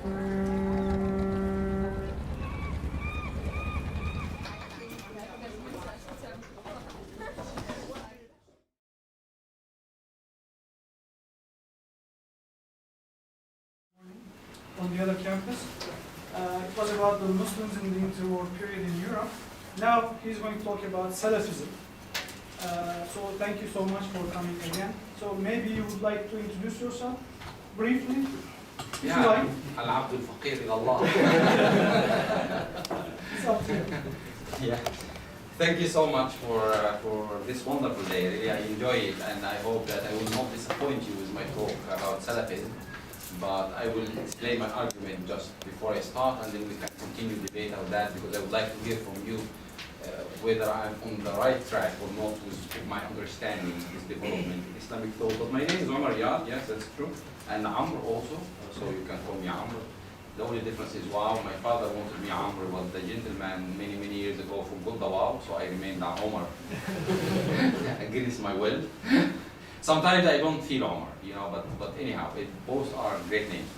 On the other campus. It was about the Muslims in the interwar period in Europe. Now he's going to talk about Salafism. So thank you so much for coming again. So maybe you would like to introduce yourself briefly, if you like. العبد الفقير إلى الله. It's up to you. Yeah. Thank you so much for this wonderful day. Really, I enjoy it, and I hope that I will not disappoint you with my talk about Salafism. But I will explain my argument just before I start, and then we can continue debate on that, because I would like to hear from you whether I'm on the right track or not with my understanding of this development in Islamic thought. But my name is Omar Riyad, yes, that's true, and Amr also, so you can call me Amr. The only difference is Wow. My father wanted me Amr, was the gentleman many years ago from Wow, so I remained Omar against my will. Sometimes I don't feel Omar, you know, but anyhow, both are great names.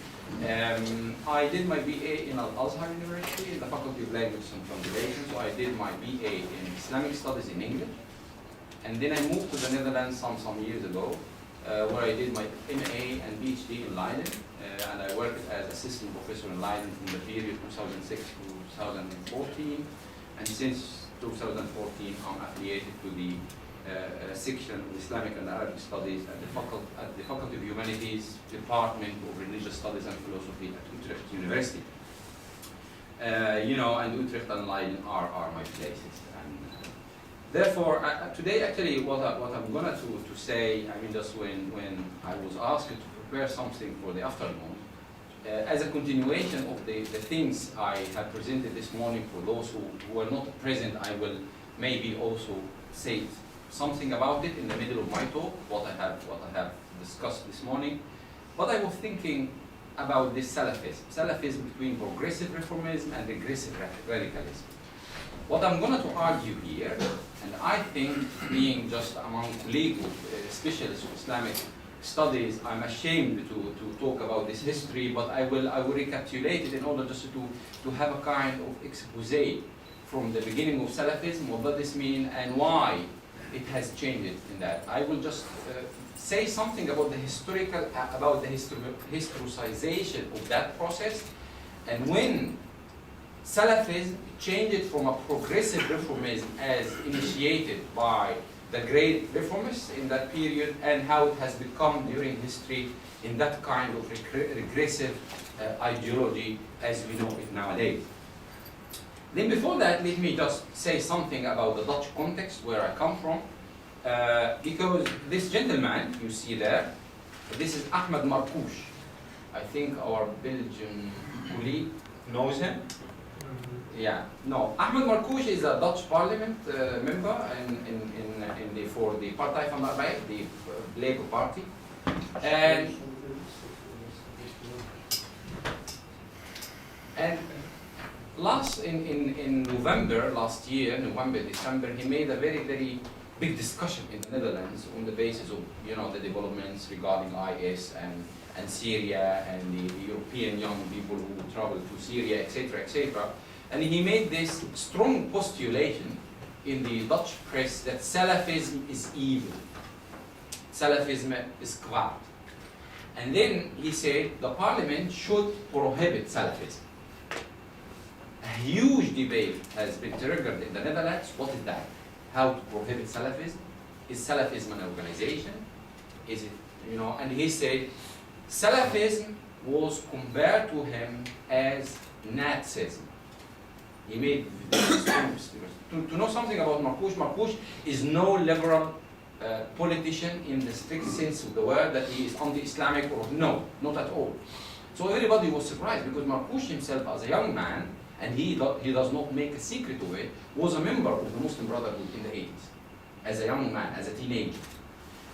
I did my BA in Al-Azhar University in the Faculty of Language and Translation, so I did my BA in Islamic Studies in English. And then I moved to the Netherlands some years ago, where I did my MA and PhD in Leiden, and I worked as assistant professor in Leiden from the period 2006 to 2014. And since 2014, I'm affiliated to the section of Islamic and Arabic Studies at the Faculty of Humanities, Department of Religious Studies and Philosophy at Utrecht University. You know, and Utrecht and Leiden are my places. And therefore, today actually what I'm going to say, I mean, just when I was asked to prepare something for the afternoon, as a continuation of the things I have presented this morning, for those who were not present, I will maybe also say something about it in the middle of my talk, what I have discussed this morning. But I was thinking about this Salafism between progressive reformism and regressive radicalism. What I'm going to argue here, and I think being just among legal specialists of Islamic studies, I'm ashamed to talk about this history, but I will recapitulate it in order just to have a kind of expose from the beginning of Salafism, what does this mean, and why it has changed in that. I will just say something about the historicization of that process, and when Salafism changed from a progressive reformism as initiated by the great reformists in that period, and how it has become during history in that kind of regressive ideology as we know it nowadays. Then before that, let me just say something about the Dutch context where I come from, because this gentleman you see there, this is Ahmed Marcouch. I think our Belgian colleague knows him. Yeah, no. Ahmed Marcouch is a Dutch parliament member for the Partij van de Arbeid, the Labour Party. And in November last year, December, he made a very big discussion in the Netherlands on the basis of, you know, the developments regarding IS and Syria and the European young people who travel to Syria, etc. And he made this strong postulation in the Dutch press that Salafism is evil. Salafism is kwaad. And then he said the parliament should prohibit Salafism. A huge debate has been triggered in the Netherlands. What is that? How to prohibit Salafism? Is Salafism an organization? Is it, you know? And he said Salafism was compared to him as Nazism. He made to know something about Marcouch. Marcouch is no liberal politician in the strict sense of the word, that he is anti-Islamic or no, not at all. So everybody was surprised, because Marcouch himself, as a young man, and he does not make a secret of it, was a member of the Muslim Brotherhood in the 80s, as a young man, as a teenager.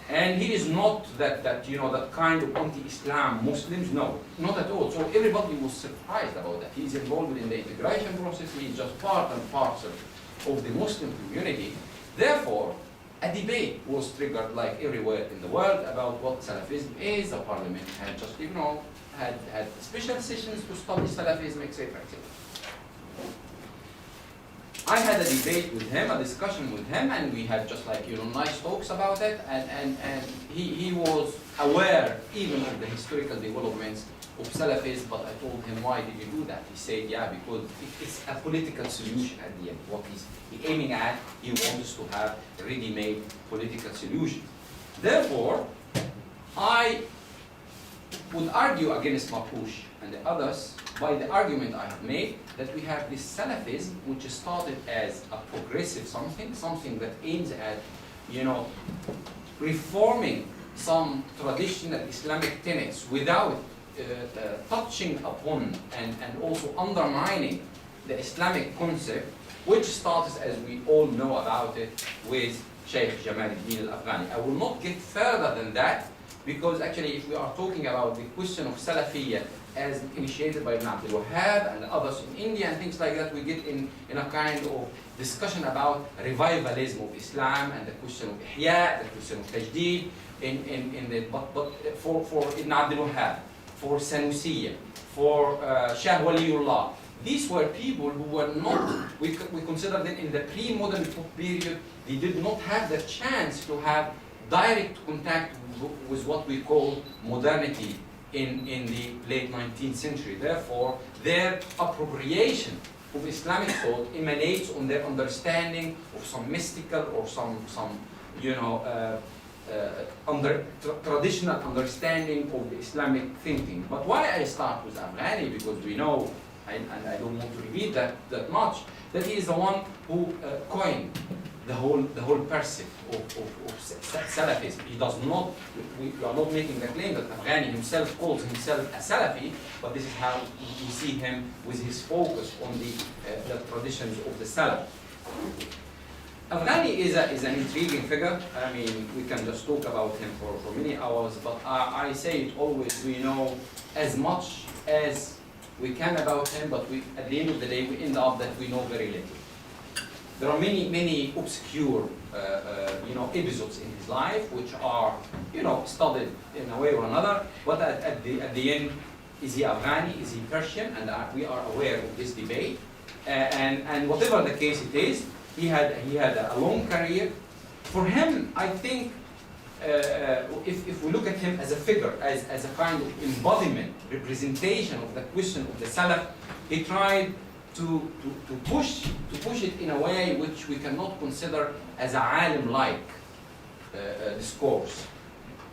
And he is not that you know, that kind of anti-Islam Muslims, no, not at all. So everybody was surprised about that. He's involved in the integration process, he's just part and parcel of the Muslim community. Therefore, a debate was triggered like everywhere in the world about what Salafism is. The parliament had just, had special sessions to study Salafism, etc., etc. I had a debate with him, a discussion with him, and we had just like, nice talks about it, and he was aware even of the historical developments of Salafism, but I told him, why did you do that? He said, yeah, because it's a political solution at the end. What he's aiming at, he wants to have ready-made political solution. Therefore, I would argue against Mapuche and the others by the argument I have made that we have this Salafism which started as a progressive something that aims at, reforming some traditional Islamic tenets without touching upon and also undermining the Islamic concept, which starts, as we all know about it, with Sheikh Jamal al-Din al-Afghani. I will not get further than that, because actually if we are talking about the question of Salafiyya as initiated by Ibn Abdul Wahhab and others in India and things like that, we get in a kind of discussion about revivalism of Islam and the question of Ihya, the question of Tajdeed, but for Ibn Abdul Wahhab, for Sanusiyya, for Shah Waliullah. These were people who were not, we consider them in the pre-modern period, they did not have the chance to have direct contact with what we call modernity in the late 19th century. Therefore, their appropriation of Islamic thought emanates on their understanding of some mystical or some traditional understanding of the Islamic thinking. But why I start with Afghani, because we know, and I don't want to repeat that much, that he is the one who coined the whole percept of Salafism. He does not, we are not making the claim that Afghani himself calls himself a Salafi, but this is how we see him with his focus on the traditions of the Salaf. Afghani is an intriguing figure. I mean, we can just talk about him for many hours, but I say it always, we know as much as we can about him, but at the end of the day, we end up that we know very little. There are many obscure, episodes in his life which are, studied in a way or another. But at the end, is he Afghani? Is he Persian? And we are aware of this debate. And whatever the case it is, he had a long career. For him, I think, if we look at him as a figure, as a kind of embodiment, representation of the question of the Salaf, he tried to push it in a way which we cannot consider as a alim-like discourse.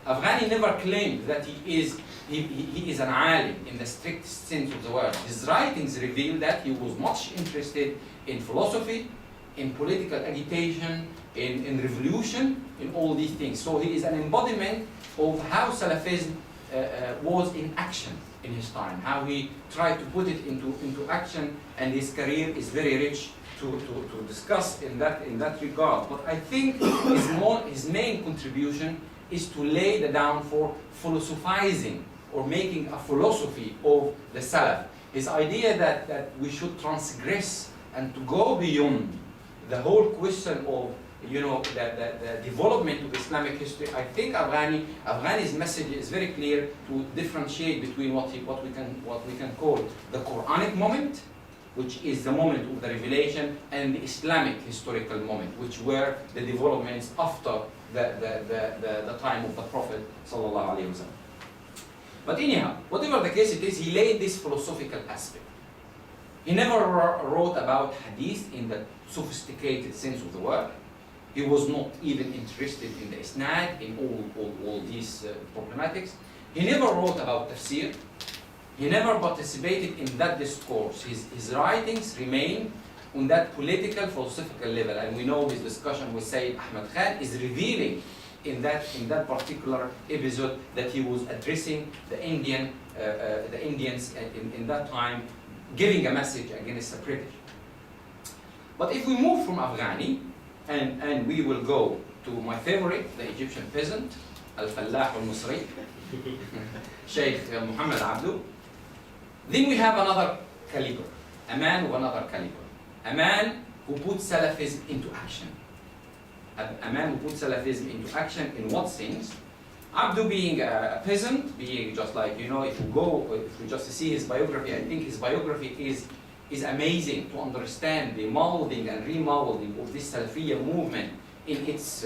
Afghani never claimed that he is an alim in the strictest sense of the word. His writings reveal that he was much interested in philosophy, in political agitation, in revolution, in all these things. So he is an embodiment of how Salafism was in action in his time, how he tried to put it into action, and his career is very rich to discuss in that regard. But I think his main contribution is to lay the down for philosophizing or making a philosophy of the Salaf. His idea that we should transgress and to go beyond the whole question of the development of Islamic history. I think Afghani's message is very clear to differentiate between what we can call the Quranic moment, which is the moment of the revelation, and the Islamic historical moment, which were the developments after the time of the Prophet sallallahu alaihi wasallam. But anyhow, whatever the case it is, he laid this philosophical aspect. He never wrote about hadith in the sophisticated sense of the word. He was not even interested in the isnad, in all these problematics. He never wrote about tafsir. He never participated in that discourse. His writings remain on that political, philosophical level. And we know his discussion with Sayyid Ahmad Khan is revealing in that particular episode that he was addressing the Indians in that time, giving a message against the British. But if we move from Afghani, and we will go to my favorite, the Egyptian peasant, Al-Fallah al-Musri, Sheikh Muhammad Abdu, then we have another caliber, a man of another caliber, a man who put Salafism into action. a man who put Salafism into action in what sense? Abdu being a peasant, being just like, you know, if we just see his biography, I think his biography is amazing to understand the molding and remolding of this Salafiyya movement in its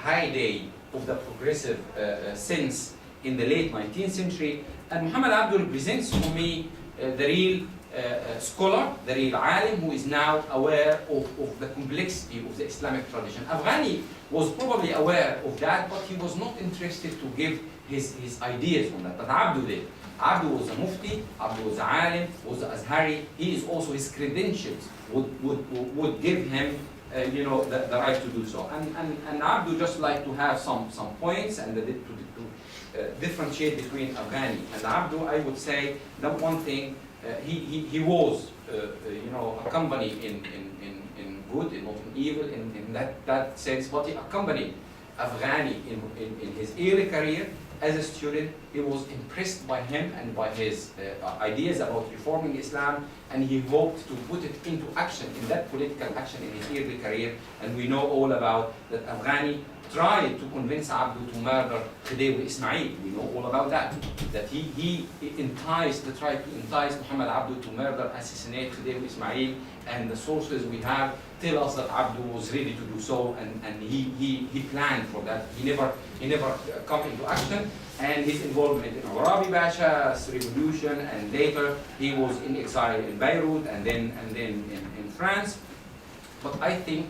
heyday of the progressive sense in the late 19th century. And Muhammad Abdu represents for me the real scholar, the real alim, who is now aware of the complexity of the Islamic tradition. Afghani was probably aware of that, but he was not interested to give his ideas on that. But Abdu did. Abdu was a mufti, Abdu was a alim, was a Azhari. He is also, his credentials would give him you know, the right to do so. And Abdu just like to have some points and to differentiate between Afghani and Abdu. I would say that one thing, he was you know, a company in good and not in evil in that sense, but he accompanied Afghani in his early career as a student. He was impressed by him and by his ideas about reforming Islam, and he hoped to put it into action, in that political action in his early career. And we know all about that Afghani tried to convince Abdu to murder Khedive Ismail. We know all about that. That he tried to entice Muhammad Abdu to murder, assassinate Khedive Ismail, and the sources we have tell us that Abdu was ready to do so, and he planned for that. He never come into action, and his involvement in Arabi Pasha's revolution, and later he was in exile in Beirut and then in France. But I think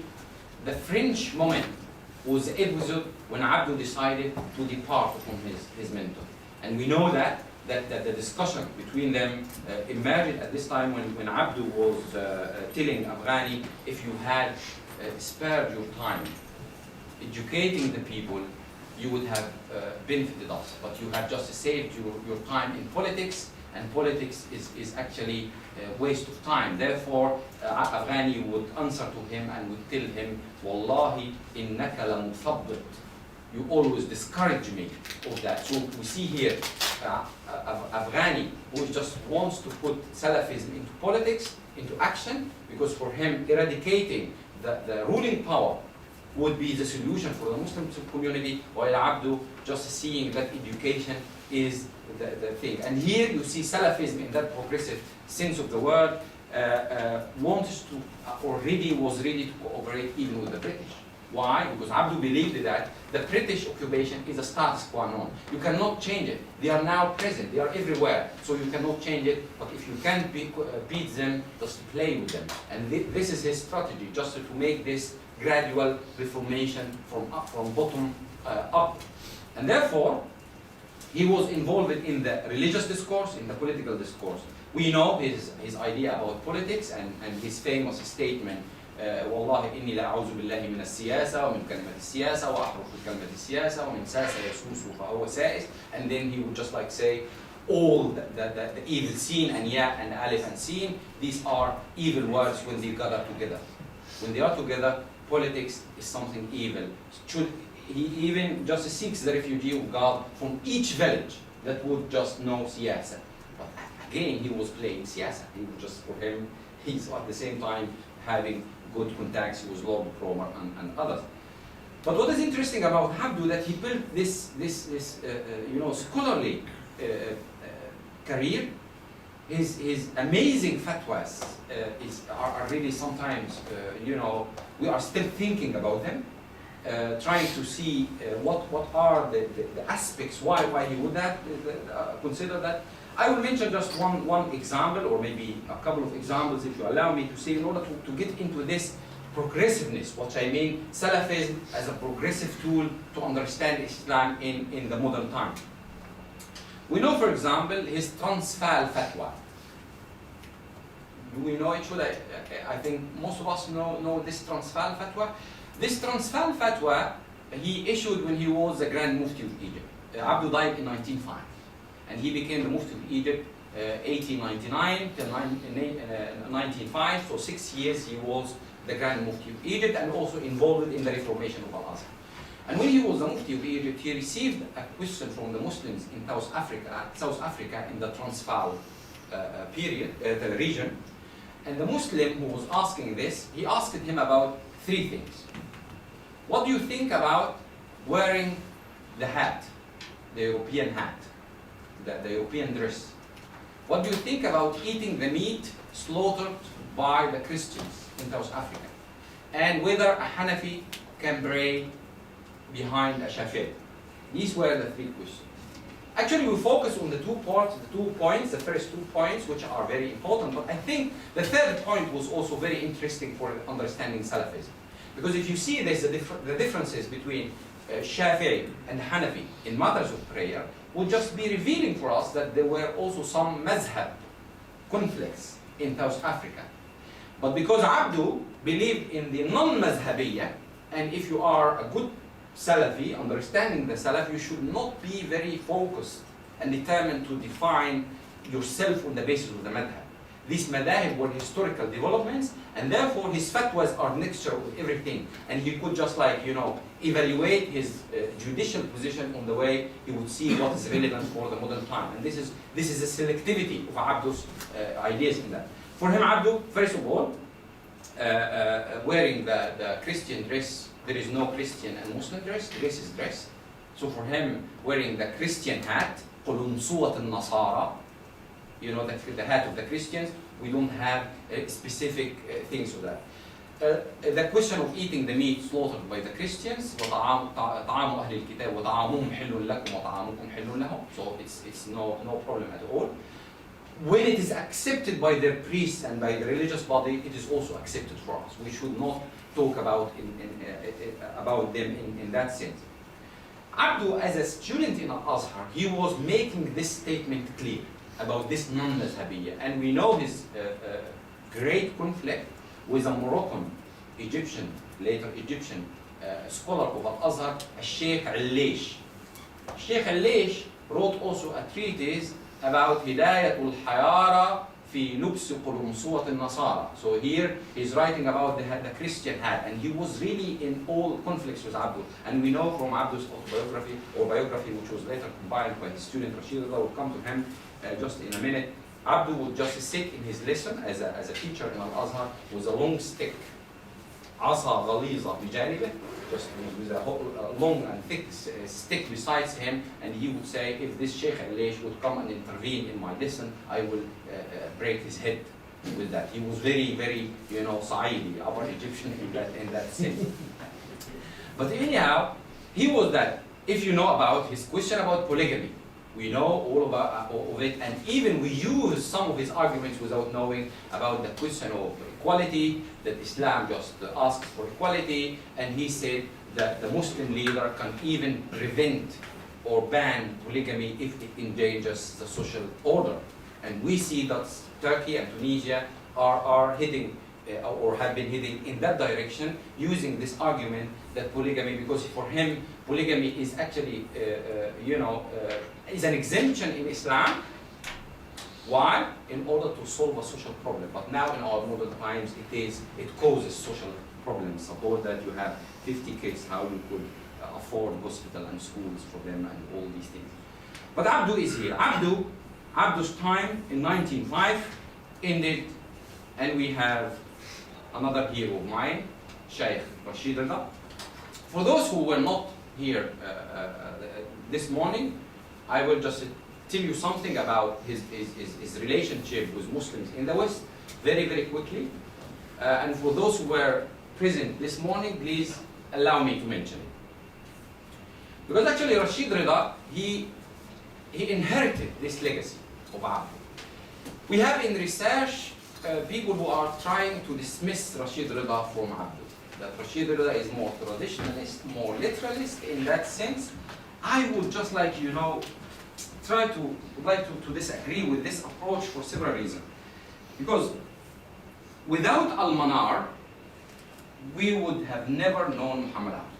the French moment was the episode when Abdu decided to depart from his mentor. And we know that the discussion between them emerged at this time when Abdu was telling Afghani, if you had spared your time educating the people, you would have benefited us. But you have just saved your time in politics, and politics is actually a waste of time. Therefore, Afghani would answer to him and would tell him, Wallahi, innaka la muthabbit. You always discourage me of that. So we see here Afghani, who just wants to put Salafism into politics, into action, because for him eradicating the ruling power would be the solution for the Muslim community, while Abdu just seeing that education is the thing. And here you see Salafism in that progressive sense of the word wants to, already was ready to cooperate even with the British. Why? Because Abdu believed that the British occupation is a status quo non. You cannot change it. They are now present. They are everywhere. So you cannot change it. But if you can't beat them, just play with them. And this is his strategy, just to make this gradual reformation from bottom up. And therefore, he was involved in the religious discourse, in the political discourse. We know his idea about politics and his famous statement, والله إني لا أعوذ بالله من السياسة ومن كلمة السياسة وأحرف كلمة السياسة ومن ساس يسوس فهو سائس. And then he would just like say all the evil seen and ya and alif and seen, these are evil words when they gather together. When they are together, politics is something evil. He even just seeks the refugee of God from each village that would just know siyasa. But again, he was playing siyasa. He was just, for him, he's at the same time having good contacts with Lord Cromer and others. But what is interesting about Abdu, that he built this you know, scholarly career. His amazing fatwas are really sometimes, you know, we are still thinking about them, trying to see what are the aspects why he would that consider that. I will mention just one example, or maybe a couple of examples, if you allow me to say, in order to get into this progressiveness, what I mean, Salafism as a progressive tool to understand Islam in the modern time. We know, for example, his Transvaal fatwa. Do we know it? I think most of us know this Transvaal fatwa. This Transvaal fatwa he issued when he was the Grand Mufti of Egypt. Abdu died in 1905, and he became the Mufti of Egypt 1899 till 1905. So 6 years he was the Grand Mufti of Egypt, and also involved in the reformation of Al-Azhar. And when he was the Mufti of Egypt, he received a question from the Muslims in South Africa in the Transvaal the region. And the Muslim who was asking this, he asked him about three things. what do you think about wearing the hat, the European hat, the European dress? What do you think about eating the meat slaughtered by the Christians in South Africa? And whether a Hanafi can pray behind a Shafi'i? These were the three questions. Actually, we focus on the 2 points, the first 2 points, which are very important, but I think the third point was also very interesting for understanding Salafism. Because if you see there's the differences between Shafi'i and Hanafi in matters of prayer, would just be revealing for us that there were also some mazhab conflicts in South Africa. But because Abdu believed in the non-mazhabiyya, and if you are a good Salafi, understanding the Salaf, you should not be very focused and determined to define yourself on the basis of the madhab. These madhab were historical developments, and therefore his fatwas are mixture with everything. And he could just evaluate his judicial position on the way he would see what is relevant for the modern time. And this is the selectivity of Abdu's ideas in that. For him, Abdu, first of all, wearing the Christian dress, there is no Christian and Muslim dress. Dress is dress. So for him, wearing the Christian hat, قُلُنْصُوَةِ النَّصَارَى, the hat of the Christians, we don't have specific things of that. The question of eating the meat slaughtered by the Christians, طعام أهل الكتاب وطعامهم حل لكم وطعامكم حل لهم. So it's no problem at all. When it is accepted by their priests and by the religious body, it is also accepted for us. We should not talk about them in that sense. Abdu, as a student in Al-Azhar, he was making this statement clear about this non-mazhabiyya. And we know his great conflict with a Moroccan, Egyptian, later Egyptian scholar of Al-Azhar, Sheikh Al-Laysh. Sheikh Al-Laysh wrote also a treatise about Hidayatul Hayara fi lubs qulumsuwat al-Nasara. So here he's writing about the Christian hat, and he was really in all conflicts with Abdu. And we know from Abdu's autobiography or biography, which was later compiled by his student Rashid, will come to him just in a minute. Abdu would just sit in his lesson as a teacher in Al-Azhar with a long stick, عصا غليظة بجانبه, just with a long and thick stick beside him, and he would say, if this Sheikh Al-Laysh would come and intervene in my lesson, I will break his head with that. He was very, very, Saidi, upper Egyptian in that sense. But anyhow, he was that. If you know about his question about polygamy, we know all of it, and even we use some of his arguments without knowing about the question of equality, that Islam just asks for equality, and he said that the Muslim leader can even prevent or ban polygamy if it endangers the social order. And we see that Turkey and Tunisia are heading or have been heading in that direction, using this argument that polygamy, because for him polygamy is actually is an exemption in Islam. Why? In order to solve a social problem. But now in our modern times, it causes social problems. Suppose that you have 50 kids, how you could afford hospital and schools for them and all these things. But Abdu is here. Abdu's time in 1905 ended, and we have another hero of mine, Shaykh Rashid Rida. For those who were not here this morning, I will just tell you something about his relationship with Muslims in the West, very, very quickly. And for those who were present this morning, please allow me to mention it. Because actually Rashid Rida, he inherited this legacy of Abdu. We have in research people who are trying to dismiss Rashid Rida from Abdu. That Rashid Rida is more traditionalist, more literalist in that sense. I would just try to disagree with this approach for several reasons. Because without Al-Manar, we would have never known Muhammad Abdu.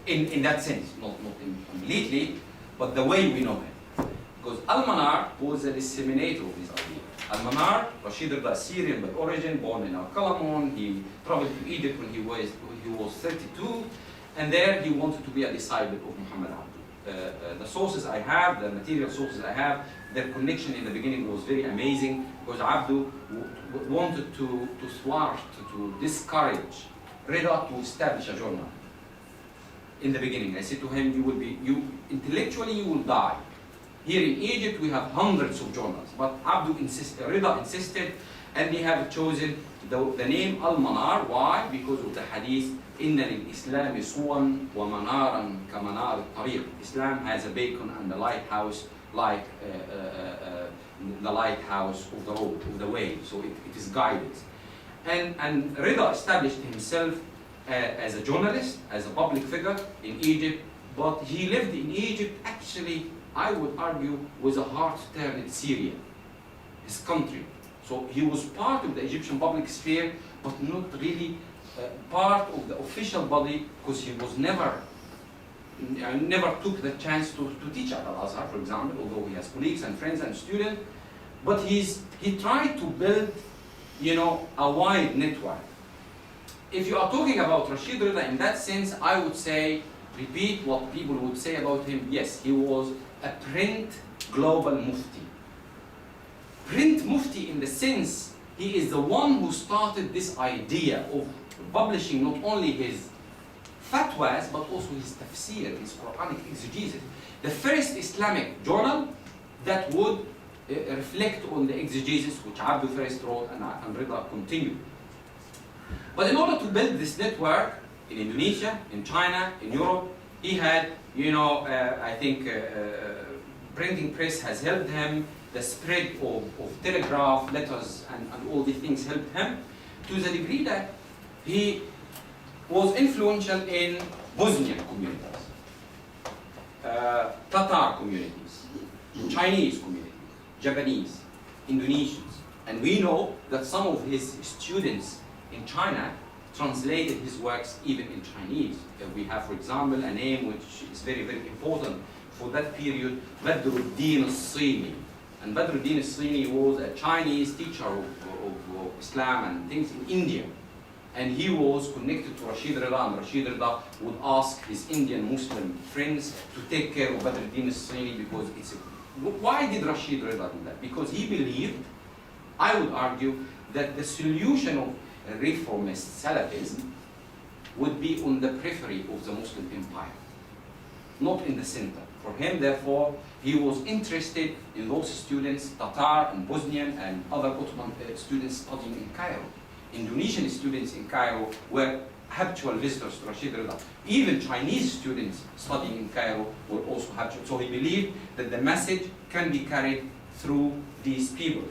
In that sense, not completely, but the way we know him. Because Al-Manar was a disseminator of his ideas. Al-Manar, Rashid Rida, Syrian by origin, born in Al-Qalamon. He traveled to Egypt when he was 32, and there he wanted to be a disciple of Muhammad Abdu. The sources I have, the material sources I have, their connection in the beginning was very amazing, because Abdu wanted to thwart, to discourage Rida to establish a journal. in the beginning. I said to him, intellectually you will die. Here in Egypt we have hundreds of journals, but Rida insisted, and they have chosen the name Al-Manar. Why? Because of the hadith, إِنَّ لِلْإِسْلَامِ صُوًا وَمَنَارًا كَمَنَارِ الطَّرِيقِ. Islam has a beacon and a lighthouse like the lighthouse of the road, of the way, so it is guided. And Rida established himself as a journalist, as a public figure in Egypt, but he lived in Egypt actually, I would argue, with a heart turned in Syria, his country. So he was part of the Egyptian public sphere, but not really part of the official body, because he was never took the chance to teach at Al-Azhar, for example, although he has colleagues and friends and students. But he tried to build, a wide network. If you are talking about Rashid Rida in that sense, I would say, repeat what people would say about him. Yes, he was a print global mufti. Print mufti in the sense, he is the one who started this idea of publishing not only his fatwas, but also his tafsir, his Quranic exegesis. The first Islamic journal that would reflect on the exegesis which Abdu first wrote and Rida continued. But in order to build this network in Indonesia, in China, in Europe, he had, I think printing press has helped him, the spread of telegraph, letters, and all these things helped him, to the degree that he was influential in Bosnian communities, Tatar communities, Chinese communities, Japanese, Indonesians. And we know that some of his students in China translated his works even in Chinese. We have, for example, a name which is very, very important for that period, Badruddin al-Sini. And Badruddin al-Sini was a Chinese teacher of Islam and things in India. And he was connected to Rashid Rida, and Rashid Rida would ask his Indian Muslim friends to take care of Badruddin al-Sini, because it's a... Why did Rashid Rida do that? Because he believed, I would argue, that the solution of reformist Salafism would be on the periphery of the Muslim empire, not in the center. For him, therefore, he was interested in those students, Tatar and Bosnian and other Ottoman students studying in Cairo. Indonesian students in Cairo were habitual visitors to Rashid Rida. Even Chinese students studying in Cairo were also habitual. So he believed that the message can be carried through these people.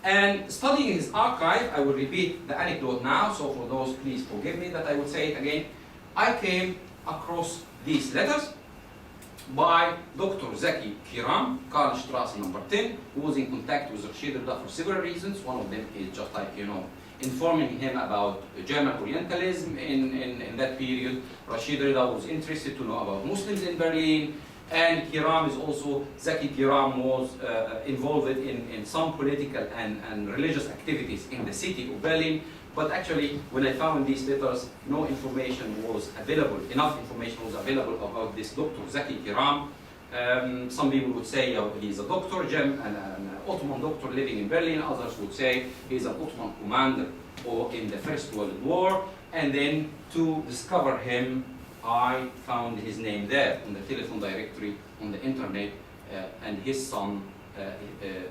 And studying his archive, I will repeat the anecdote now, so for those, please forgive me that I will say it again. I came across these letters by Dr. Zaki Kiram, Karlstrasse number 10, who was in contact with Rashid Rida for several reasons. One of them is just like, informing him about German Orientalism in that period. Rashid Rida was interested to know about Muslims in Berlin. And Kiram is also, Zaki Kiram was involved in some political and religious activities in the city of Berlin. But actually, when I found these letters, no information was available, enough information was available about this Dr. Zaki Kiram. Some people would say he's a doctor, an Ottoman doctor living in Berlin. Others would say he's an Ottoman commander in the First World War. And then to discover him, I found his name there on the telephone directory on the internet, and his son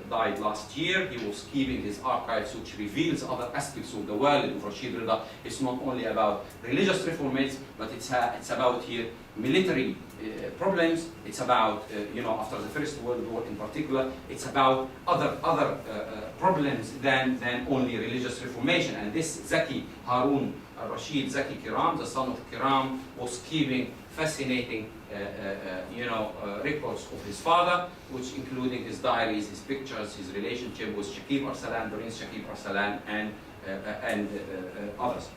died last year. He was keeping his archives, which reveals other aspects of the world of Rashid Rida. It's not only about religious reforms, but it's about here military problems. It's about after the First World War in particular. It's about other problems than only religious reformation. And this Zaki Harun Rashid Zaki Kiram, the son of Kiram, was keeping fascinating records of his father, which including his diaries, his pictures, his relationship with Shakib Arsalan, Prince Shakib Arsalan, and others.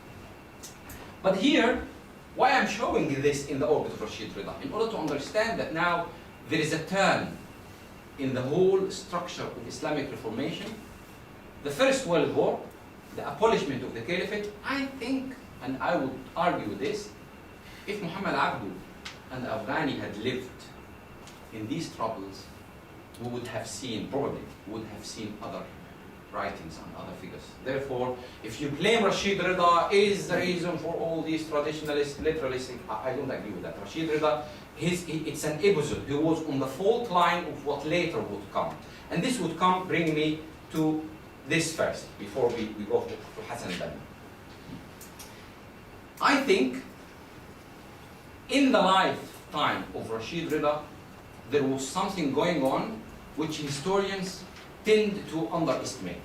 But here, why I'm showing this in the orbit of Rashid Rida, in order to understand that now there is a turn in the whole structure of Islamic reformation. The First World War, the abolishment of the Caliphate, I think, and I would argue this, if Muhammad Abdu and Afghani had lived in these troubles, we would have seen, probably, other writings and other figures. Therefore, if you claim Rashid Rida is the reason for all these traditionalist, literalistic, I don't agree with that. Rashid Rida, it's an episode. He was on the fault line of what later would come. And this would bring me to this first, before we go to Hassan al-Banna. I think in the lifetime of Rashid Rida, there was something going on which historians tend to underestimate.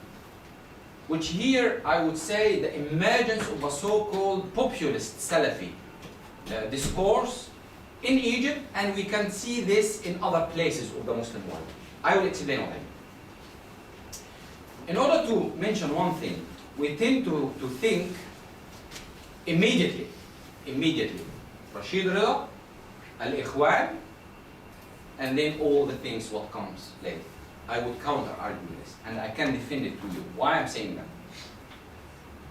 Which here I would say the emergence of a so-called populist Salafi discourse in Egypt, and we can see this in other places of the Muslim world. I will explain what I mean. In order to mention one thing, we tend to think immediately, Rashid Rida, Al-Ikhwan, and then all the things what comes later. I would counter argue this, and I can defend it to you. Why I'm saying that?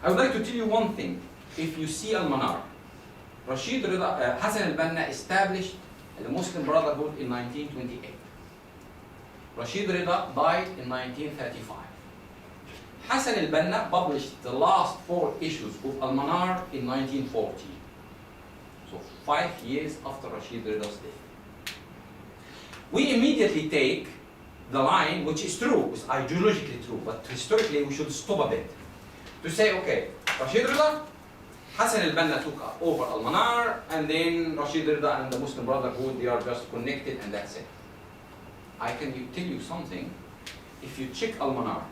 I would like to tell you one thing. If you see Al-Manar, Rashid Rida, Hassan al-Banna established the Muslim Brotherhood in 1928. Rashid Rida died in 1935. Hassan al-Banna published the last 4 issues of Al-Manar in 1940. So 5 years after Rashid Rida's death. We immediately take the line, which is true, is ideologically true, but historically we should stop a bit. To say, okay, Rashid Rida, Hassan al-Banna took over Al-Manar, and then Rashid Rida and the Muslim Brotherhood, they are just connected, and that's it. I can tell you something. If you check Al-Manar,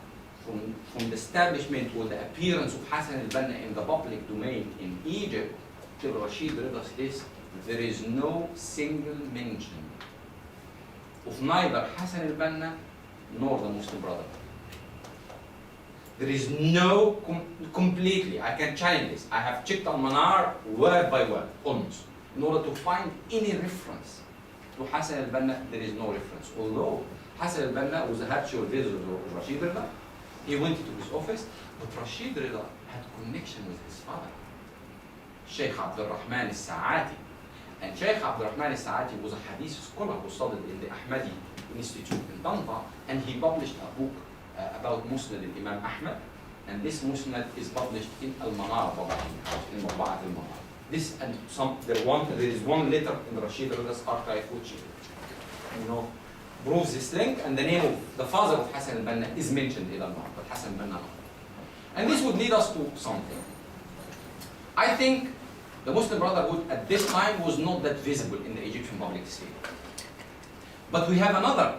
from the establishment or the appearance of Hassan al-Banna in the public domain in Egypt till Rashid Rida's death, there is no single mention of neither Hassan al-Banna nor the Muslim Brotherhood. There is no, completely, I can challenge this. I have checked Al-Manar word by word, almost, in order to find any reference to Hassan al-Banna. There is no reference. Although Hassan al-Banna was a habitual visitor of Rashid Rida, he went to his office, but Rashid Rida had connection with his father, Sheikh Abdul Rahman al-Sa'ati. And Sheikh Abdul Rahman al-Sa'ati was a hadith scholar who studied in the Ahmadi Institute in Tanta, and he published a book about Musnad al-Imam Ahmad, and this Musnad is published in Al-Manar, in Mab'at al-Manar. This and there is one letter in Rashid Rida's archive which proves this link, and the name of the father of Hassan al-Banna is mentioned in Al-Manar, but Hassan al-Banna not. And this would lead us to something. I think the Muslim Brotherhood at this time was not that visible in the Egyptian public sphere. But we have another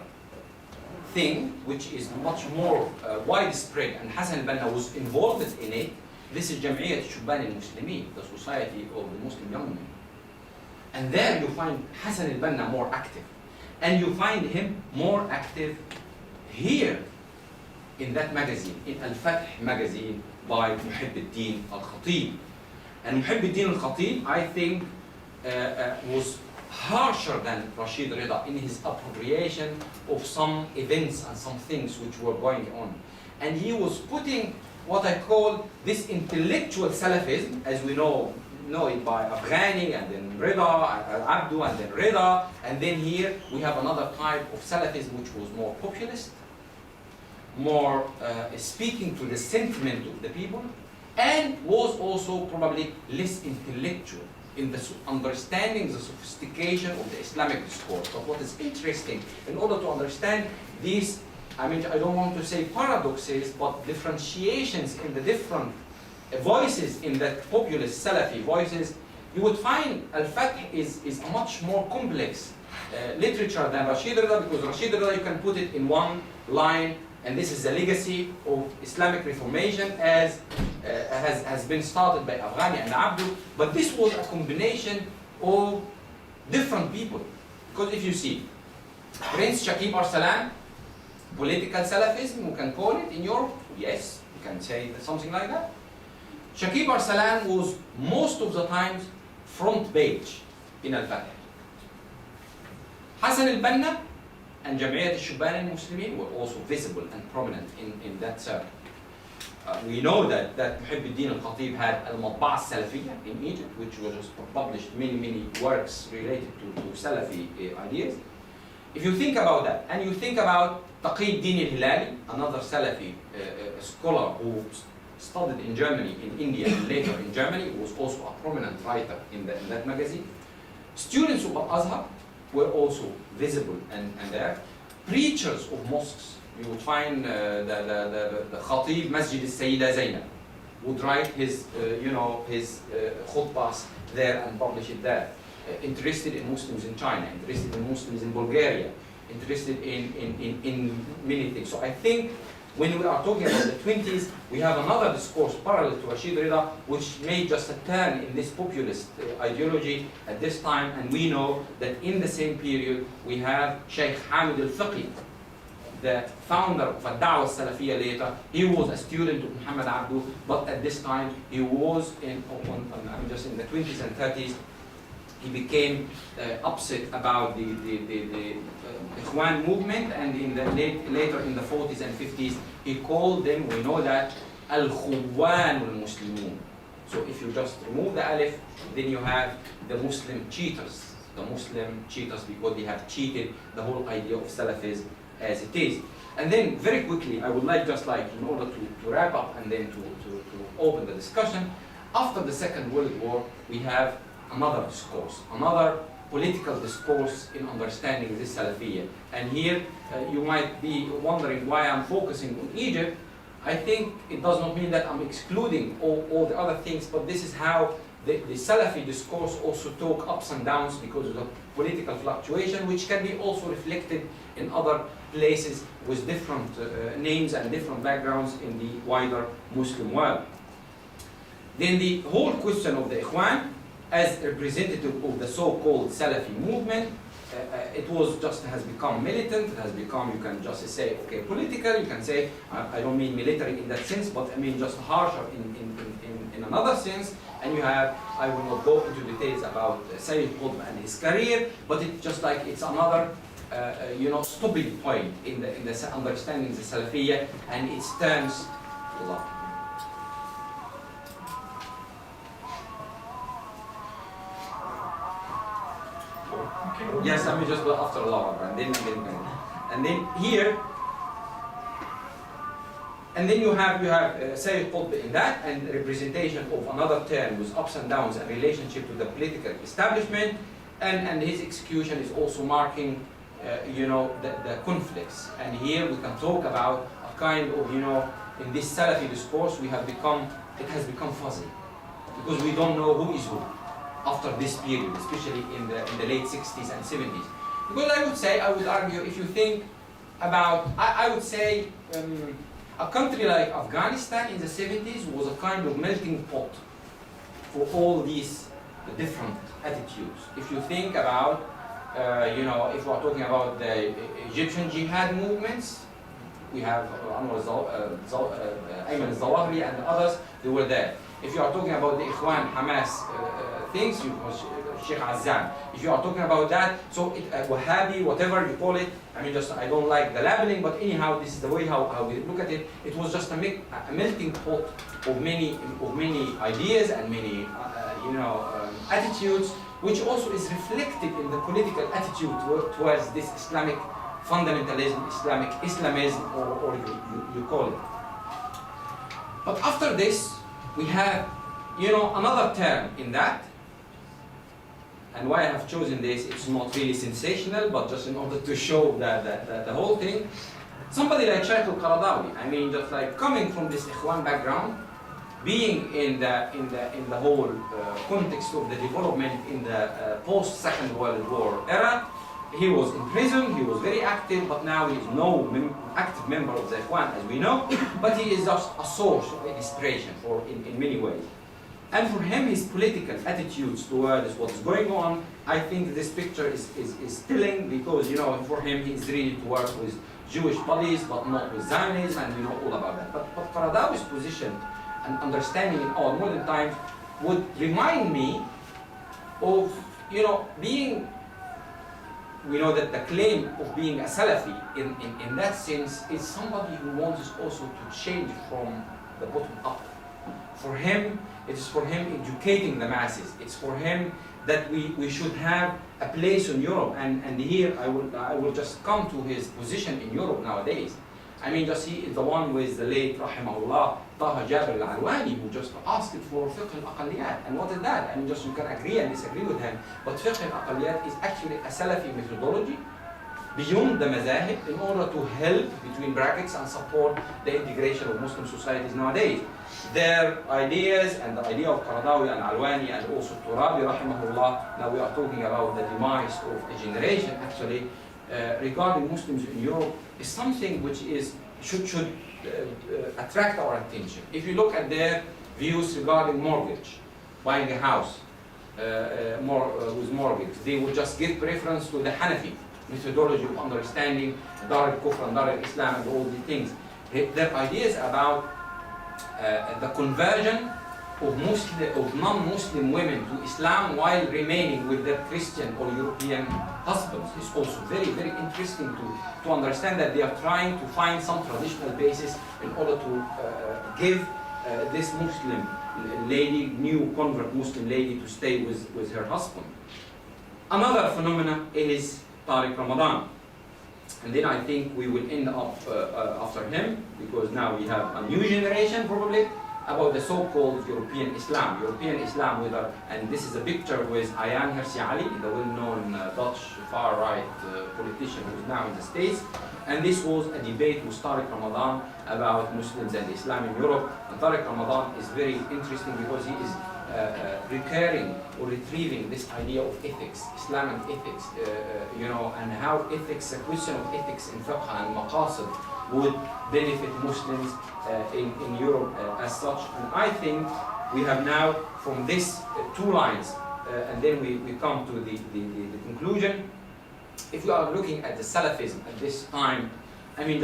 thing which is much more widespread, and Hassan al-Banna was involved in it. This is Jam'iyyat Shubban al-Muslimin, the society of the Muslim young men. And there you find Hassan al-Banna more active. And you find him more active here in that magazine, in Al-Fath magazine by Muhibb al-Din al-Khatib. And Muhibb al-Din al-Khatib, I think, was harsher than Rashid Rida in his appropriation of some events and some things which were going on. And he was putting what I call this intellectual Salafism, as we know it by Afghani, and then Rida, Abdu, and then Rida, and then here we have another type of Salafism which was more populist, more speaking to the sentiment of the people, and was also probably less intellectual in the understanding the sophistication of the Islamic discourse. But what is interesting, in order to understand these, I don't want to say paradoxes, but differentiations in the different voices in the populist Salafi voices, you would find Al-Fath is a much more complex literature than Rashid Rida, because Rashid Rida you can put it in one line, and this is the legacy of Islamic Reformation as has been started by Afghani and Abdu, but this was a combination of different people. Because if you see, Prince Shakib Arsalan, political Salafism, we can call it in Europe, yes, you can say something like that. Shakib Arsalan was most of the times front page in Al-Fath. Hassan al-Banna and Jam'iyyat al-Shubban al-Muslimin were also visible and prominent in that circle. We know that Muhibb al-Din al-Khatib had Al-Matba'a al-Salafiyya in Egypt, which was published many works related to Salafi ideas. If you think about that, and you think about Taqi Din al-Hilali, another Salafi scholar who studied in Germany, in India, and later in Germany, was also a prominent writer in that magazine. Students of Al-Azhar were also visible and there. Preachers of mosques, you would find the Khatib Masjid al-Sayyida Zainab would write his khutbahs there and publish it there. Interested in Muslims in China, interested in Muslims in Bulgaria, interested in many things. So I think when we are talking about the 20s, we have another discourse parallel to Rashid Rida, which made just a turn in this populist ideology at this time, and we know that in the same period we have Sheikh Hamid al-Fiqi, the founder of Ad-Da'wah Salafiyya later. He was a student of Muhammad Abdu, but at this time he was just in the 20s and 30s. He became upset about the Ikhwan movement, and in the later in the 40s and 50s, he called them, we know that, Al-Khuwan al-Muslimun. So if you just remove the alif, then you have the Muslim cheaters. The Muslim cheaters, because they have cheated the whole idea of Salafism as it is. And then very quickly, I would like, just like in order to wrap up and then to open the discussion, after the Second World War, we have another discourse, another political discourse in understanding this Salafiyya. And here you might be wondering why I'm focusing on Egypt. I think it does not mean that I'm excluding all the other things, but this is how the Salafi discourse also took ups and downs because of the political fluctuation, which can be also reflected in other places with different names and different backgrounds in the wider Muslim world. Then the whole question of the Ikhwan as representative of the so-called Salafi movement, it was just has become militant, it has become, you can just say, okay, political, you can say, I don't mean military in that sense, but I mean just harsher in another sense. And you have, I will not go into details about Sayyid Qutb and his career, but it's just like it's another stopping point in the understanding the Salafiyya and its terms. Yes, let me just go after Allah, and then here, and then you have Sayyid Qutb in that, and representation of another term with ups and downs and relationship to the political establishment, and his execution is also marking, the conflicts. And here we can talk about a kind of, in this Salafi discourse, it has become fuzzy, because we don't know who is who after this period, especially in the late 60s and 70s. Because I would argue, if you think about, I would say, a country like Afghanistan in the 70s was a kind of melting pot for all these different attitudes. If you think about, if we are talking about the Egyptian jihad movements, we have Ayman al-Zawahiri and others, they were there. If you are talking about the Ikhwan, Hamas things, Sheikh Azzam. If you are talking about that, so Wahhabi, whatever you call it, I don't like the labeling, but anyhow, this is the way how we look at it. It was just a melting pot of many ideas and many attitudes, which also is reflected in the political attitude towards this Islamic fundamentalism, Islamic Islamism, or you call it. But after this, we have, another term in that. And why I have chosen this, it's not really sensational, but just in order to show the whole thing. Somebody like Shaykh al-Qaradawi, just like coming from this Ikhwan background, being in the whole context of the development in the post-Second World War era, he was in prison, he was very active, but now he is no active member of the Ikhwan, as we know, but he is just a source of inspiration in many ways. And for him, his political attitudes towards what is going on, I think this picture is telling, because for him he is ready to work with Jewish bodies, but not with Zionism, and we know all about that. But Qaradawi's position and understanding in our modern times would remind me of being. We know that the claim of being a Salafi in that sense is somebody who wants also to change from the bottom up. For him, it is for him educating the masses. It's for him that we should have a place in Europe. And here I will just come to his position in Europe nowadays. I mean, just he is the one with the late, rahimahullah, Taha Jabir al-Alwani, who just asked for fiqh al-aqaliyat. And what is that? I mean, just you can agree and disagree with him, but fiqh al-aqaliyat is actually a Salafi methodology beyond the mazahib in order to help, between brackets, and support the integration of Muslim societies nowadays. Their ideas and the idea of Qaradawi and Alwani and also Turabi, rahimahullah, now we are talking about the demise of a generation actually, regarding Muslims in Europe, is something which should attract our attention. If you look at their views regarding mortgage, buying a house with mortgage, they would just give preference to the Hanafi methodology of understanding Dar al-Kufr and Dar al-Islam and all these things. Their ideas about the conversion of non-Muslim women to Islam while remaining with their Christian or European husbands is also very, very interesting to understand that they are trying to find some traditional basis in order to give this Muslim lady, new convert Muslim lady, to stay with her husband. Another phenomenon is Tariq Ramadan. And then I think we will end up after him, because now we have a new generation probably about the so-called European Islam. European Islam, and this is a picture with Ayaan Hirsi Ali, the well-known Dutch far-right politician who is now in the States. And this was a debate with Tariq Ramadan about Muslims and Islam in Europe. And Tariq Ramadan is very interesting because he is recurring or retrieving this idea of ethics, Islamic ethics, and how ethics, a question of ethics in fiqh and maqasid would benefit Muslims in Europe as such. And I think we have now, from this two lines, and then we come to the conclusion. If we are looking at the Salafism at this time, I mean,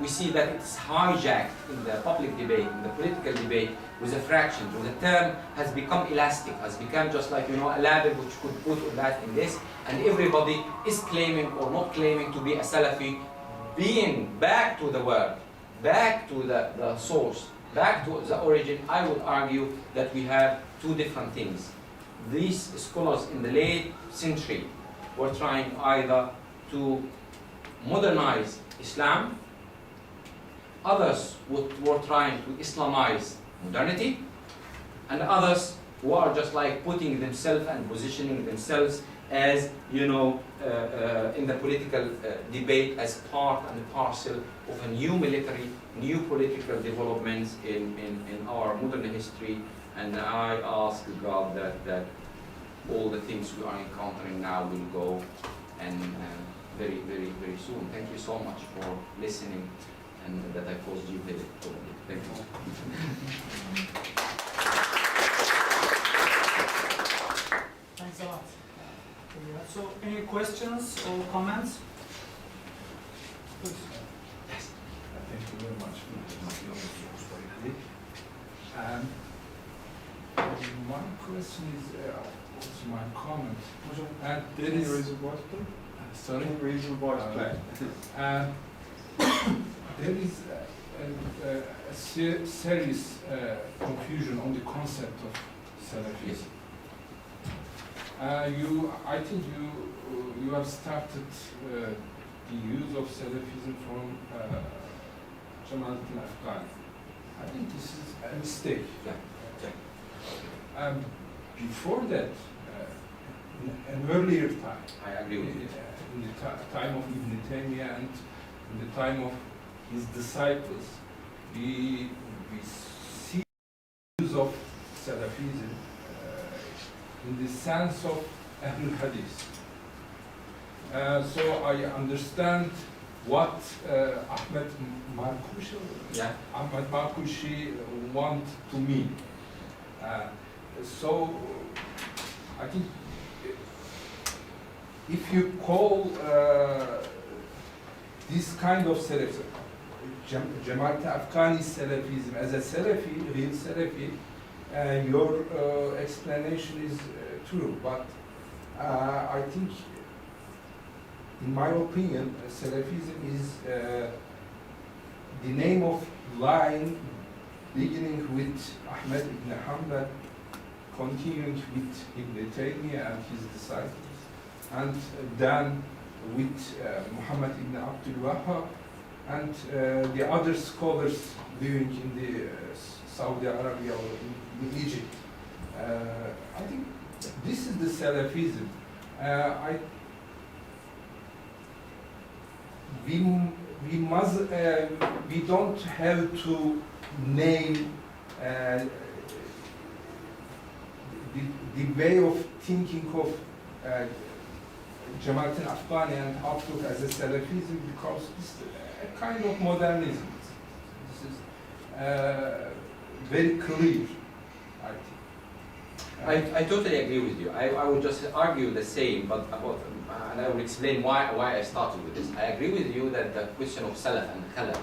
we see that it's hijacked in the public debate, in the political debate, with a fraction. So the term has become elastic, has become just like, a label which could put all that in this, and everybody is claiming or not claiming to be a Salafi, being back to the word, back to the source, back to the origin. I would argue that we have two different things. These scholars in the late century were trying either to modernize Islam, others were trying to Islamize modernity, and others who are just like putting themselves and positioning themselves as, in the political debate as part and parcel of a new military, new political developments in our modern history. And I ask God that all the things we are encountering now will go, and very, very, very soon. Thank you so much for listening, and that I caused you headache probably. Thank you. Thanks a lot. So, any questions or comments? Please. Yes. Thank you very much. My question is also my comment. There is raise your voice, please? sorry. Can you raise your voice, There is a serious confusion on the concept of Salafism. I think you have started the use of Salafism from Jamal al-Afghani. I think this is a mistake. Before that, in an earlier time, I agree with you. in the time of Ibn Taymiyyah and in the time of his disciples, we see the use of Salafism in the sense of Ahlul Hadith. So I understand what Ahmed Markushi want to mean. So I think if you call this kind of Salafism, Jamaat Afghani Salafism as a Salafi, real Salafi, your explanation is true. But I think, in my opinion, Salafism is the name of line beginning with Ahmed ibn Hanbal, continuing with Ibn Taymiyyah and his disciples, and then with Muhammad ibn Abdul Wahhab and the other scholars living in the Saudi Arabia or in Egypt. I think this is the Salafism. We don't have to name the way of thinking of Jamaat al-Afghani and outlook as a Salafism, because it's a kind of modernism. This is very clear, I think. I totally agree with you. I would just argue the same, but about, and I will explain why I started with this. I agree with you that the question of Salaf and Khalaf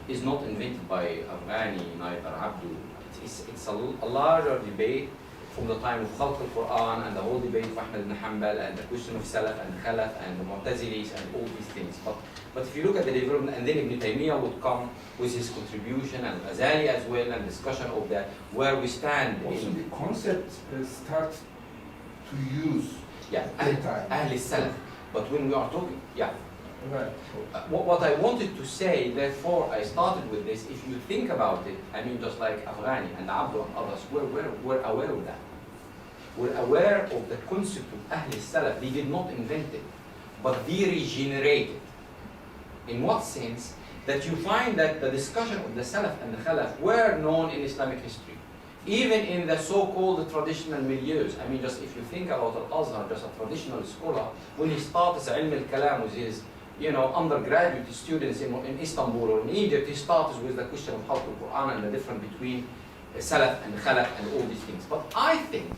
is not invented by Afghani, neither Abdu. It's a larger debate from the time of Khalq al-Quran and the whole debate of Ahmed ibn Hanbal and the question of Salaf and Khalaf and the Mu'tazilis and all these things. But if you look at the development, and then Ibn Taymiyyah would come with his contribution, and Ghazali as well, and discussion of that, where we stand. Also, the concept starts to use Ahl Salaf. But when we are talking, right. What I wanted to say, therefore, I started with this. If you think about it, I mean, just like Afghani and Abdu and others, we're aware of that. We're aware of the concept of Ahl Salaf. They did not invent it, but they regenerated. In what sense? That you find that the discussion of the Salaf and the Khalaf were known in Islamic history, even in the so-called traditional milieus. I mean, just if you think about Al-Azhar, just a traditional scholar, when he starts Ilm al-Kalam with his undergraduate students in Istanbul or in Egypt, he starts with the question of Khalq al-Quran and the difference between Salaf and Khalaf and all these things. But I think,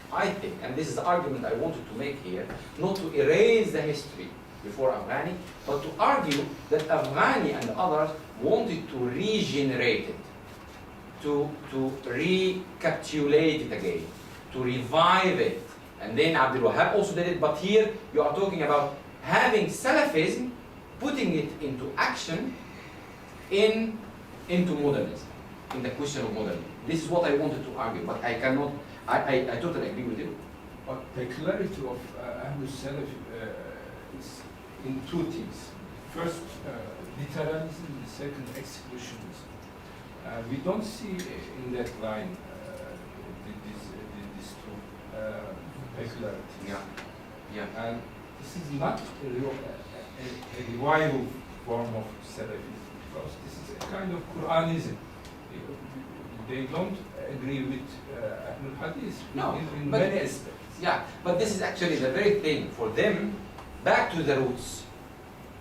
and this is the argument I wanted to make here, not to erase the history before Afghani, but to argue that Afghani and others wanted to regenerate it, to recapitulate it again, to revive it. And then Abdul Wahhab also did it, but here you are talking about having Salafism, putting it into action into modernism, in the question of modernism. This is what I wanted to argue, but I cannot, I totally agree with you. But the clarity of Ahlul Salaf is in two things. First, literalism, the second, exclusionism. We don't see in that line these two peculiarities. Yeah. And this is not a revival form of Salafism, because this is a kind of Quranism. They don't agree with Ahlul Hadith in many aspects. Yeah, but this is actually the very thing for them, back to the roots.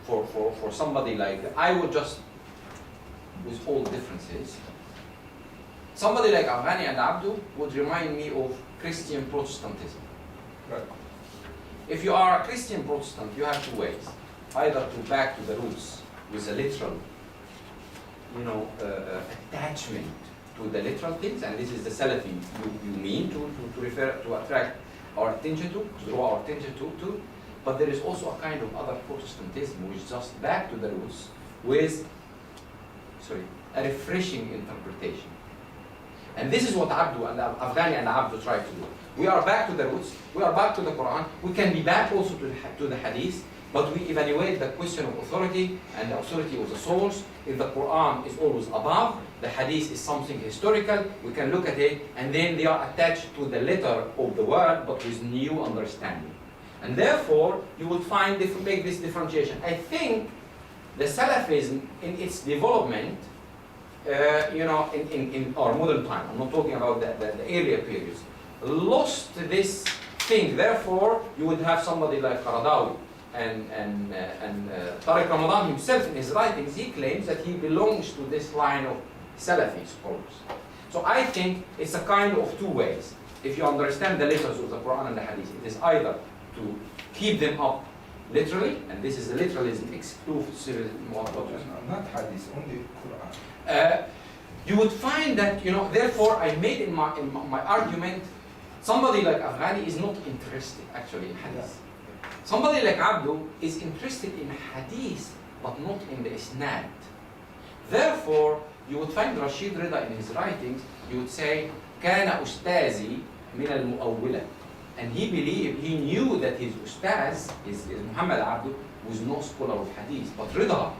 For somebody like, I would just, with all differences, somebody like Afghani and Abdu would remind me of Christian Protestantism. Right. If you are a Christian Protestant, you have two ways. Either to back to the roots with a literal, attachment to the literal things, and this is the Salafi you mean to refer, to attract our attention to draw our attention to. But there is also a kind of other Protestantism which is just back to the roots with, a refreshing interpretation. And this is what Abdu and Afghani and Abdu try to do. We are back to the roots, we are back to the Quran, we can be back also to the Hadith, but we evaluate the question of authority and the authority of the source. If the Quran is always above, the Hadith is something historical, we can look at it, and then they are attached to the letter of the word, but with new understanding. And therefore, you would make this differentiation. I think the Salafism in its development, in our modern time, I'm not talking about the earlier periods, lost this thing. Therefore, you would have somebody like Qaradawi and Tariq Ramadan himself in his writings, he claims that he belongs to this line of Salafi scholars. So I think it's a kind of two ways. If you understand the letters of the Quran and the Hadith, it is either to keep them up literally, and this is the literalism exclusive. Not Hadith, only Quran. You would find that, therefore I made in my argument, somebody like Afghani is not interested actually in Hadith. Somebody like Abdu is interested in Hadith, but not in the Isnad. Therefore, you would find Rashid Rida in his writings, you would say, كان أستاذي من المؤولة. And he believed, he knew that his ustaz, is Muhammad Abdu, was no scholar of hadith, but Rida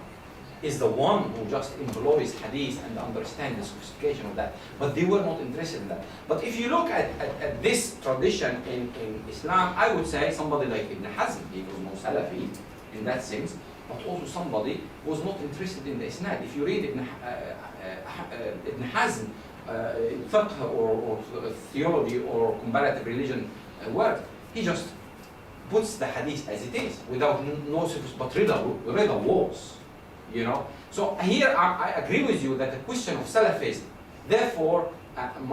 is the one who just employs hadith and understands the sophistication of that. But they were not interested in that. But if you look at this tradition in Islam, I would say somebody like Ibn Hazm, he was no Salafi in that sense, but also somebody who was not interested in the Isnad. If you read Ibn Hazm, fiqh or theology or comparative religion work, he just puts the hadith as it is, without no sophistication, but Rida was. You know, so here I agree with you that the question of Salafism, therefore,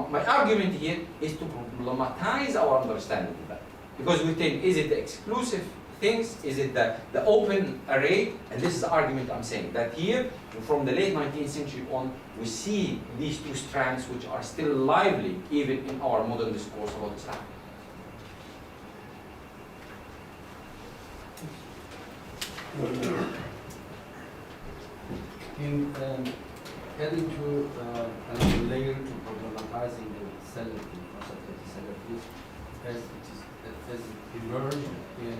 my argument here is to problematize our understanding of that. Because we think, is it the exclusive things? Is it the open array? And this is the argument I'm saying, that here, from the late 19th century on, we see these two strands which are still lively, even in our modern discourse about Islam. In adding to another layer to problematizing the Salafi concept of the Salafi, as it emerged in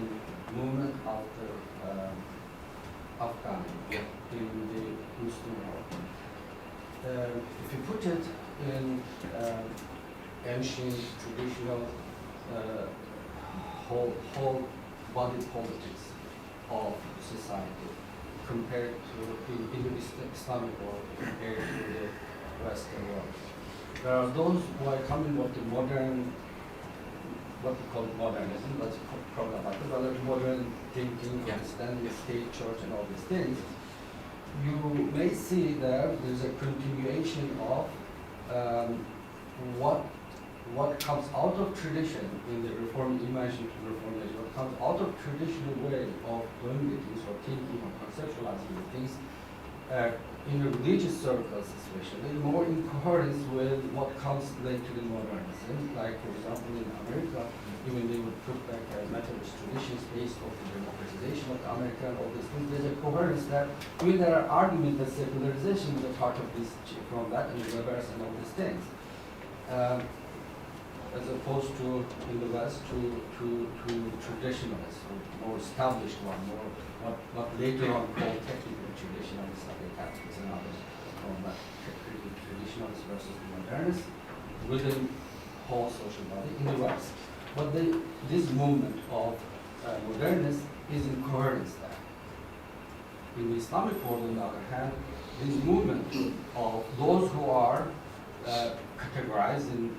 movement after Afghan in the Muslim world. If you put it in ancient traditional whole body politics of society, compared to in the Islamic world, compared to the Western world. There are those who are coming with the modern, what we call modernism, that's problematic, but modern thinking, understanding the state, church, and all these things. You may see that there's a continuation of what comes out of tradition in the reform, imagined reformation, what comes out of traditional way of doing the things or thinking or conceptualizing the things in the religious circles especially, more in coherence with what comes later in modernism. Like for example in America, even they would put back Methodist traditions based on the democratization of America and all these things. There's a coherence that, even there are arguments that secularization is a part of this from that and the reverse and all these things. As opposed to in the West to traditionalists, or more established one, more what later on called technical traditionalists like Catholics and others, from that traditionalists versus the modernists within whole social body in the West. But this movement of modernists is in coherence there. In the Islamic world, on the other hand, this movement of those who are categorized in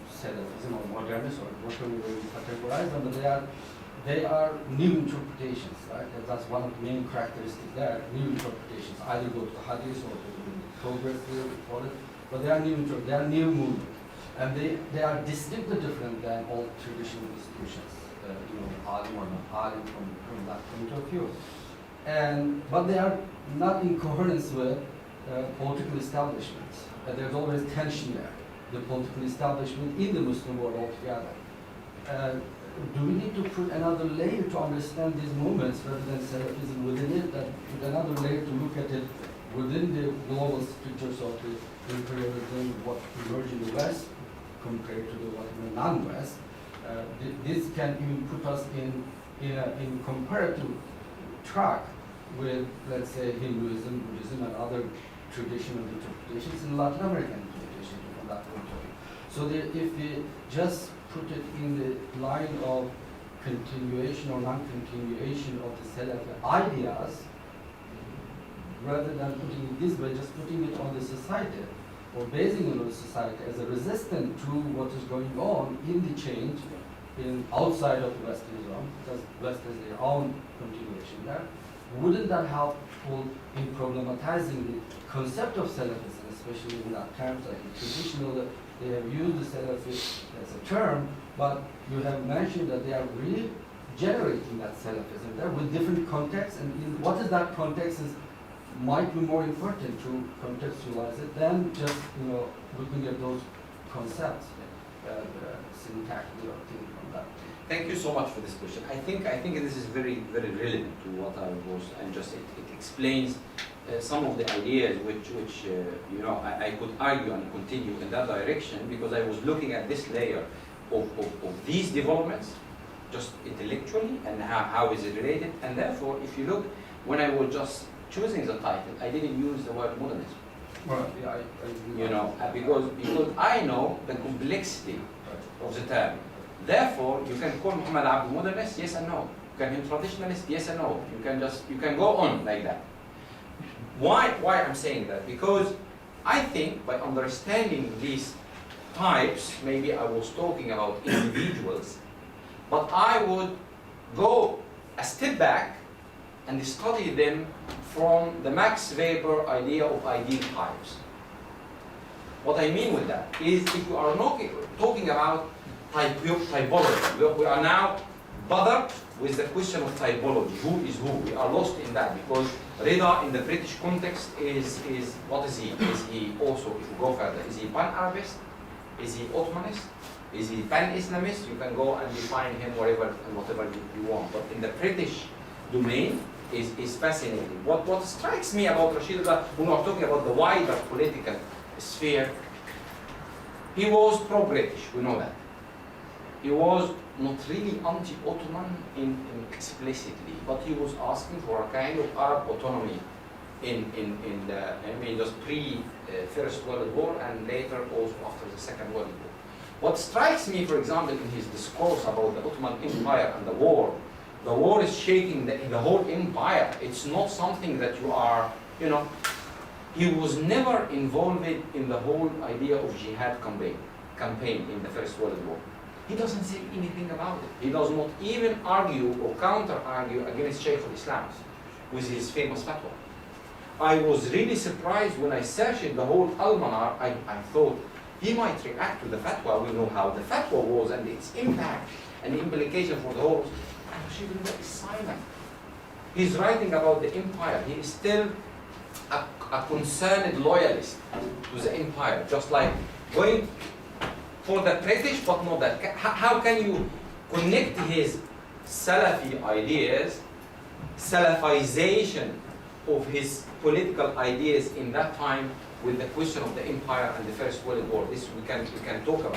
Salafism or modernists or whatever we categorize them, but they are new interpretations, right? That's one of the main characteristics there, new interpretations. Either go to the hadith or to the progress theory, call it, but they are new movement. And they are distinctly different than all traditional institutions, alim or not alim from that point of view. But they are not in coherence with political establishments. There's always tension there. The political establishment in the Muslim world altogether. Do we need to put another layer to understand these movements rather than Salafism within it, that put another layer to look at it within the global structures of the imperialism, what emerged in the West compared to the what in the non-West? This can even put us in comparative track with, let's say, Hinduism, Buddhism, and other traditional interpretations in Latin American interpretation from that point of view. So if we just put it in the line of continuation or non-continuation of the Salafi ideas, rather than putting it this way, just putting it on the society, or basing it on the society as a resistance to what is going on in the change outside of the Western zone, because West has their own continuation there. Wouldn't that help in problematizing the concept of Salafism, especially in that terms, like the traditional, they have used the Salafi as a term, but you have mentioned that they are regenerating that Salafism there with different contexts, and what is that context might be more important to contextualize it than just looking at those concepts, syntactically or thinking from that. Thank you so much for this question. I think this is very, very relevant to what I was, and just it explains some of the ideas which you know, I could argue and continue in that direction, because I was looking at this layer of these developments, just intellectually, and how is it related. And therefore, if you look, when I was just choosing the title, I didn't use the word modernism. Well, yeah, You know, because I know the complexity of the term. Therefore, you can call Muhammad Abd modernist, yes and no. You can him traditionalist, yes and no. You can go on like that. Why I'm saying that? Because I think by understanding these types, maybe I was talking about individuals, but I would go a step back and study them from the Max Weber idea of ideal types. What I mean with that is, if we are not talking about typology, we are now bothered with the question of typology. Who is who? We are lost in that, because Rida in the British context is what is he? Is he also, if you go further, is he pan-Arabist? Is he Ottomanist? Is he pan-Islamist? You can go and define him whatever you want. But in the British domain is fascinating. What strikes me about Rashid Rida, when we are talking about the wider political sphere, he was pro-British, we know that. He was not really anti-Ottoman in explicitly, but he was asking for a kind of Arab autonomy in the, I mean, just pre-First World War and later also after the Second World War. What strikes me, for example, in his discourse about the Ottoman Empire and the war is shaking the whole empire. It's not something that you are, you know, he was never involved in the whole idea of jihad campaign in the First World War. He doesn't say anything about it. He does not even argue or counter-argue against Shaykh al-Islam with his famous fatwa. I was really surprised when I searched the whole Almanar. I thought he might react to the fatwa. We know how the fatwa was and its impact and the implication for the whole. And Rashid Rida is silent. He's writing about the empire. He is still a concerned loyalist to the empire, just like going for the British, but not that. How can you connect his Salafi ideas, Salafization of his political ideas in that time with the question of the empire and the First World War? This we can talk about.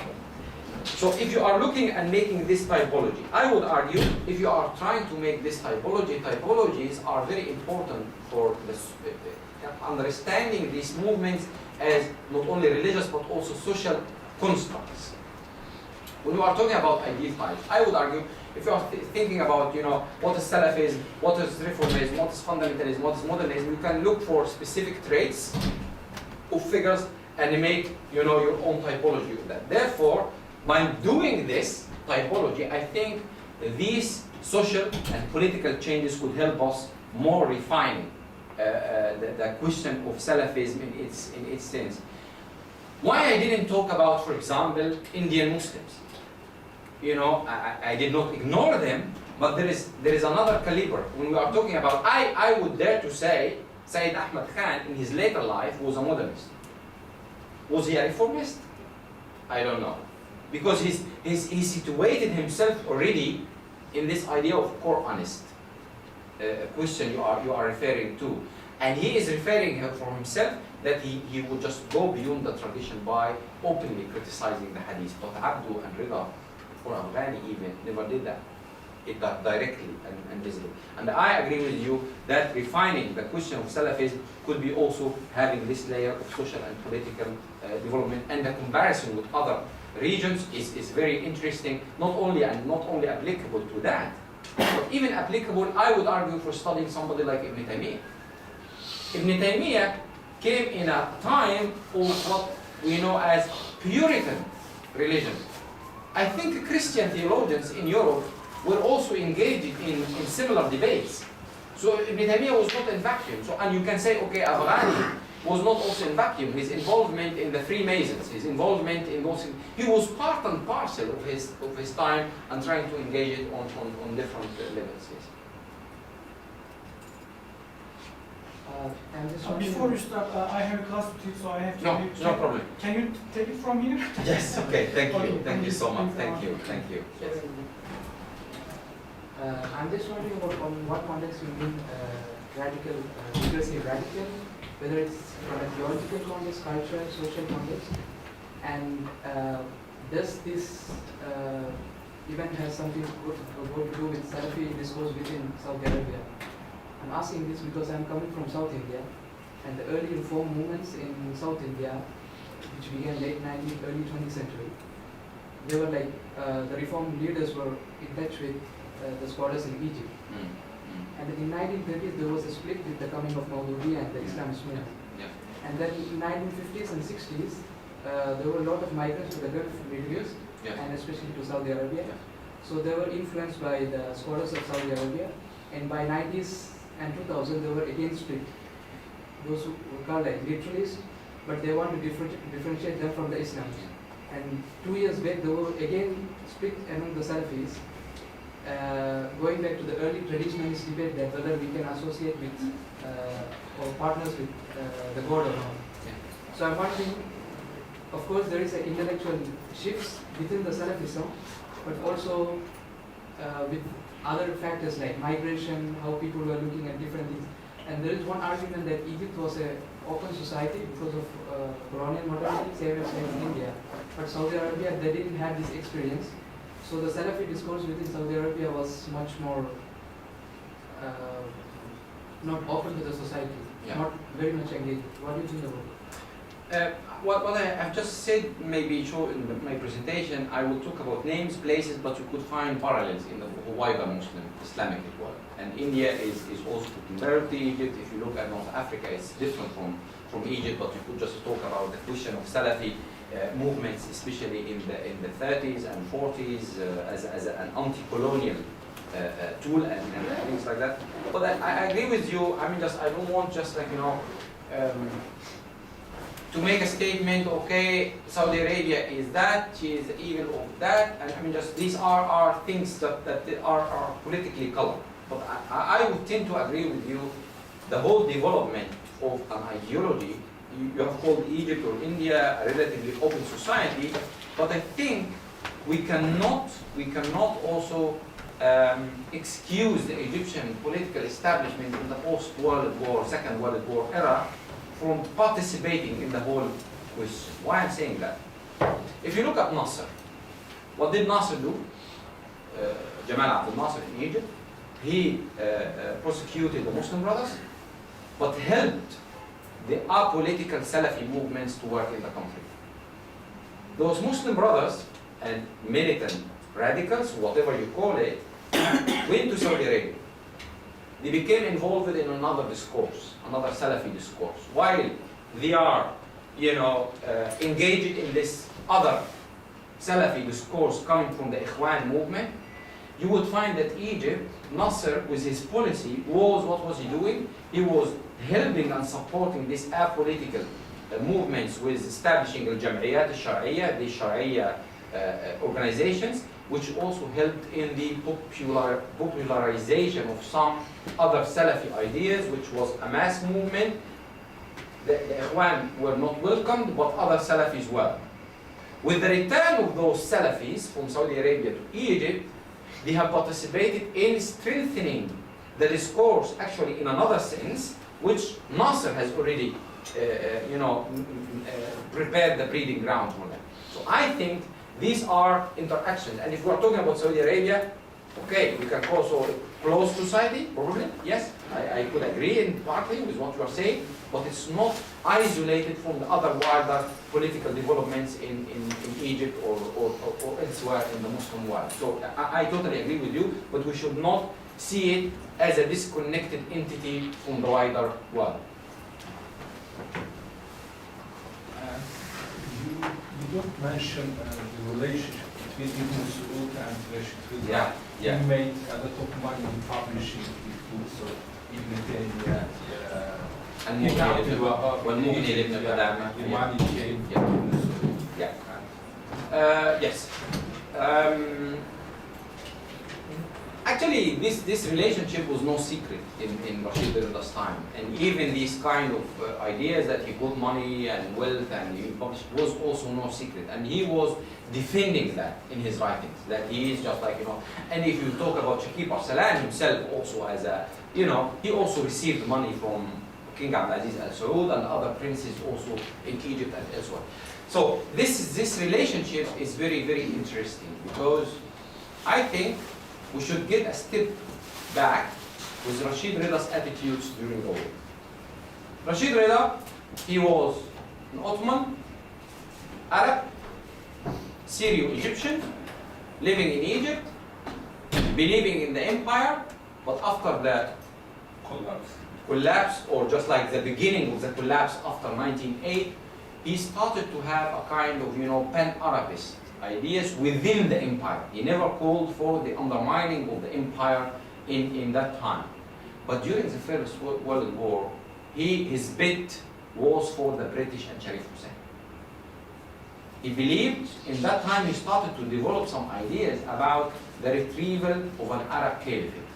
So if you are looking and making this typology, I would argue, if you are trying to make this typologies are very important for understanding these movements as not only religious but also social constructs. When you are talking about ideal types, I would argue, if you are thinking about, you know, what is Salafism, what is Reformism, what is fundamentalism, what is modernism, you can look for specific traits of figures and make, you know, your own typology of that. Therefore, by doing this typology, I think these social and political changes could help us more refining the question of Salafism in its sense. Why I didn't talk about, for example, Indian Muslims? You know, I did not ignore them, but there is another caliber. When we are talking about, I would dare to say, Sayyid Ahmad Khan in his later life was a modernist. Was he a reformist? I don't know. Because he situated himself already in this idea of Quranist question you are referring to. And he is referring for himself that he would just go beyond the tradition by openly criticizing the hadith. But Abdu and Rida or Afghani even never did that. It got directly and visibly. And I agree with you that refining the question of Salafism could be also having this layer of social and political development, and the comparison with other regions is very interesting, not only applicable to that, but even applicable, I would argue, for studying somebody like Ibn Taymiyyah. Ibn Taymiyyah came in a time of what we know as Puritan religion. I think Christian theologians in Europe were also engaged in similar debates. So Ibn Taymiyyah was not in vacuum. So, and you can say, okay, Afghani was not also in vacuum. His involvement in the Freemasons, his involvement in those, he was part and parcel of his time and trying to engage it on different levels. Yes. Before you start, I have a class to teach, so I have to... No problem. Can you take it from here? Yes, okay, thank you. Okay, Thank you so much. Thank you. I'm just wondering about on what context you mean radical, rigorously radical, whether it's from a theological context, cultural, social context, and does this event has something to do with Salafi discourse within Saudi Arabia? I'm asking this because I'm coming from South India, and the early reform movements in South India, which began late 19th, early 20th century, they were like, the reform leaders were in touch with the scholars in Egypt. And in 1930s, there was a split with the coming of Maududi and the Islamist movement. And then in 1950s and 60s, there were a lot of migrants to the Gulf Middle East, and especially to Saudi Arabia. So they were influenced by the scholars of Saudi Arabia, and by 90s and 2000, they were again split. Those who were called like literalists, but they want to differentiate them from the Islamists. And 2 years back, they were again split among the Salafis, going back to the early traditionalist debate that whether we can associate with or partners with the God or not. So I'm wondering, of course, there is an intellectual shifts within the Salafism, but also with other factors like migration, how people were looking at different things. And there is one argument that Egypt was an open society because of colonial modernity, same as in India. But Saudi Arabia, they didn't have this experience. So the Salafi discourse within Saudi Arabia was much more not open to the society, not very much engaged. What do you think about it? What I have just said, maybe show in my presentation, I will talk about names, places, but you could find parallels in the wider Muslim Islamic world. And India is also compared to Egypt. If you look at North Africa, it's different from Egypt, but you could just talk about the question of Salafi movements, especially in the 30s and 40s, as an anti-colonial tool and things like that. But I agree with you. I mean, I don't want just like, to make a statement, okay, Saudi Arabia is that, she is evil of that, and I mean, these are things that are politically colored. But I would tend to agree with you, the whole development of an ideology, you have called Egypt or India a relatively open society, but I think we cannot also excuse the Egyptian political establishment in the post-World War, Second World War era, from participating in the whole question. Why I'm saying that? If you look at Nasser, what did Nasser do? Jamal Abdel Nasser in Egypt, he prosecuted the Muslim Brothers, but helped the apolitical Salafi movements to work in the country. Those Muslim Brothers and militant radicals, whatever you call it, went to Saudi Arabia. They became involved in another discourse, another Salafi discourse. While they are, engaged in this other Salafi discourse coming from the Ikhwan movement, you would find that Egypt, Nasser, with his policy, what was he doing? He was helping and supporting these apolitical movements with establishing al-Jam'iyat al-Shar'iyya, the Sharia organizations, which also helped in the popularization of some other Salafi ideas, which was a mass movement. The Ikhwan were not welcomed, but other Salafis were. With the return of those Salafis from Saudi Arabia to Egypt, they have participated in strengthening the discourse, actually in another sense, which Nasser has already, prepared the breeding ground for them. So I think these are interactions. And if we are talking about Saudi Arabia, okay, we can call so closed society, probably, yes. I could agree in partly with what you are saying, but it's not isolated from the other wider political developments in Egypt or elsewhere in the Muslim world. So I totally agree with you, but we should not see it as a disconnected entity from the wider world. You don't mention the relationship between Ibn Saud and Rashid Ridwan. Yeah. He made a lot of money in publishing the books of Ibn Taymiyyah. And Mughni ibn Qudamah. The money came from Ibn Saud. Yeah. Yes. Actually, this relationship was no secret in Rashid Rida's time, and even these kind of ideas that he got money and wealth and he published was also no secret, and he was defending that in his writings, that he is just like, you know, and if you talk about Shakib Arsalan himself also as a, you know, he also received money from King Abdulaziz Al Saud and other princes also in Egypt and elsewhere. So this relationship is very, very interesting, because I think we should get a step back with Rashid Rida's attitudes during the war. Rashid Rida, he was an Ottoman, Arab, Syrio-Egyptian, living in Egypt, believing in the empire, but after the collapse, or just like the beginning of the collapse after 1908, he started to have a kind of, you know, pan-Arabist ideas within the empire. He never called for the undermining of the empire in that time. But during the First World War, his bid was for the British and Sharif Hussein. He believed, in that time he started to develop some ideas about the retrieval of an Arab caliphate.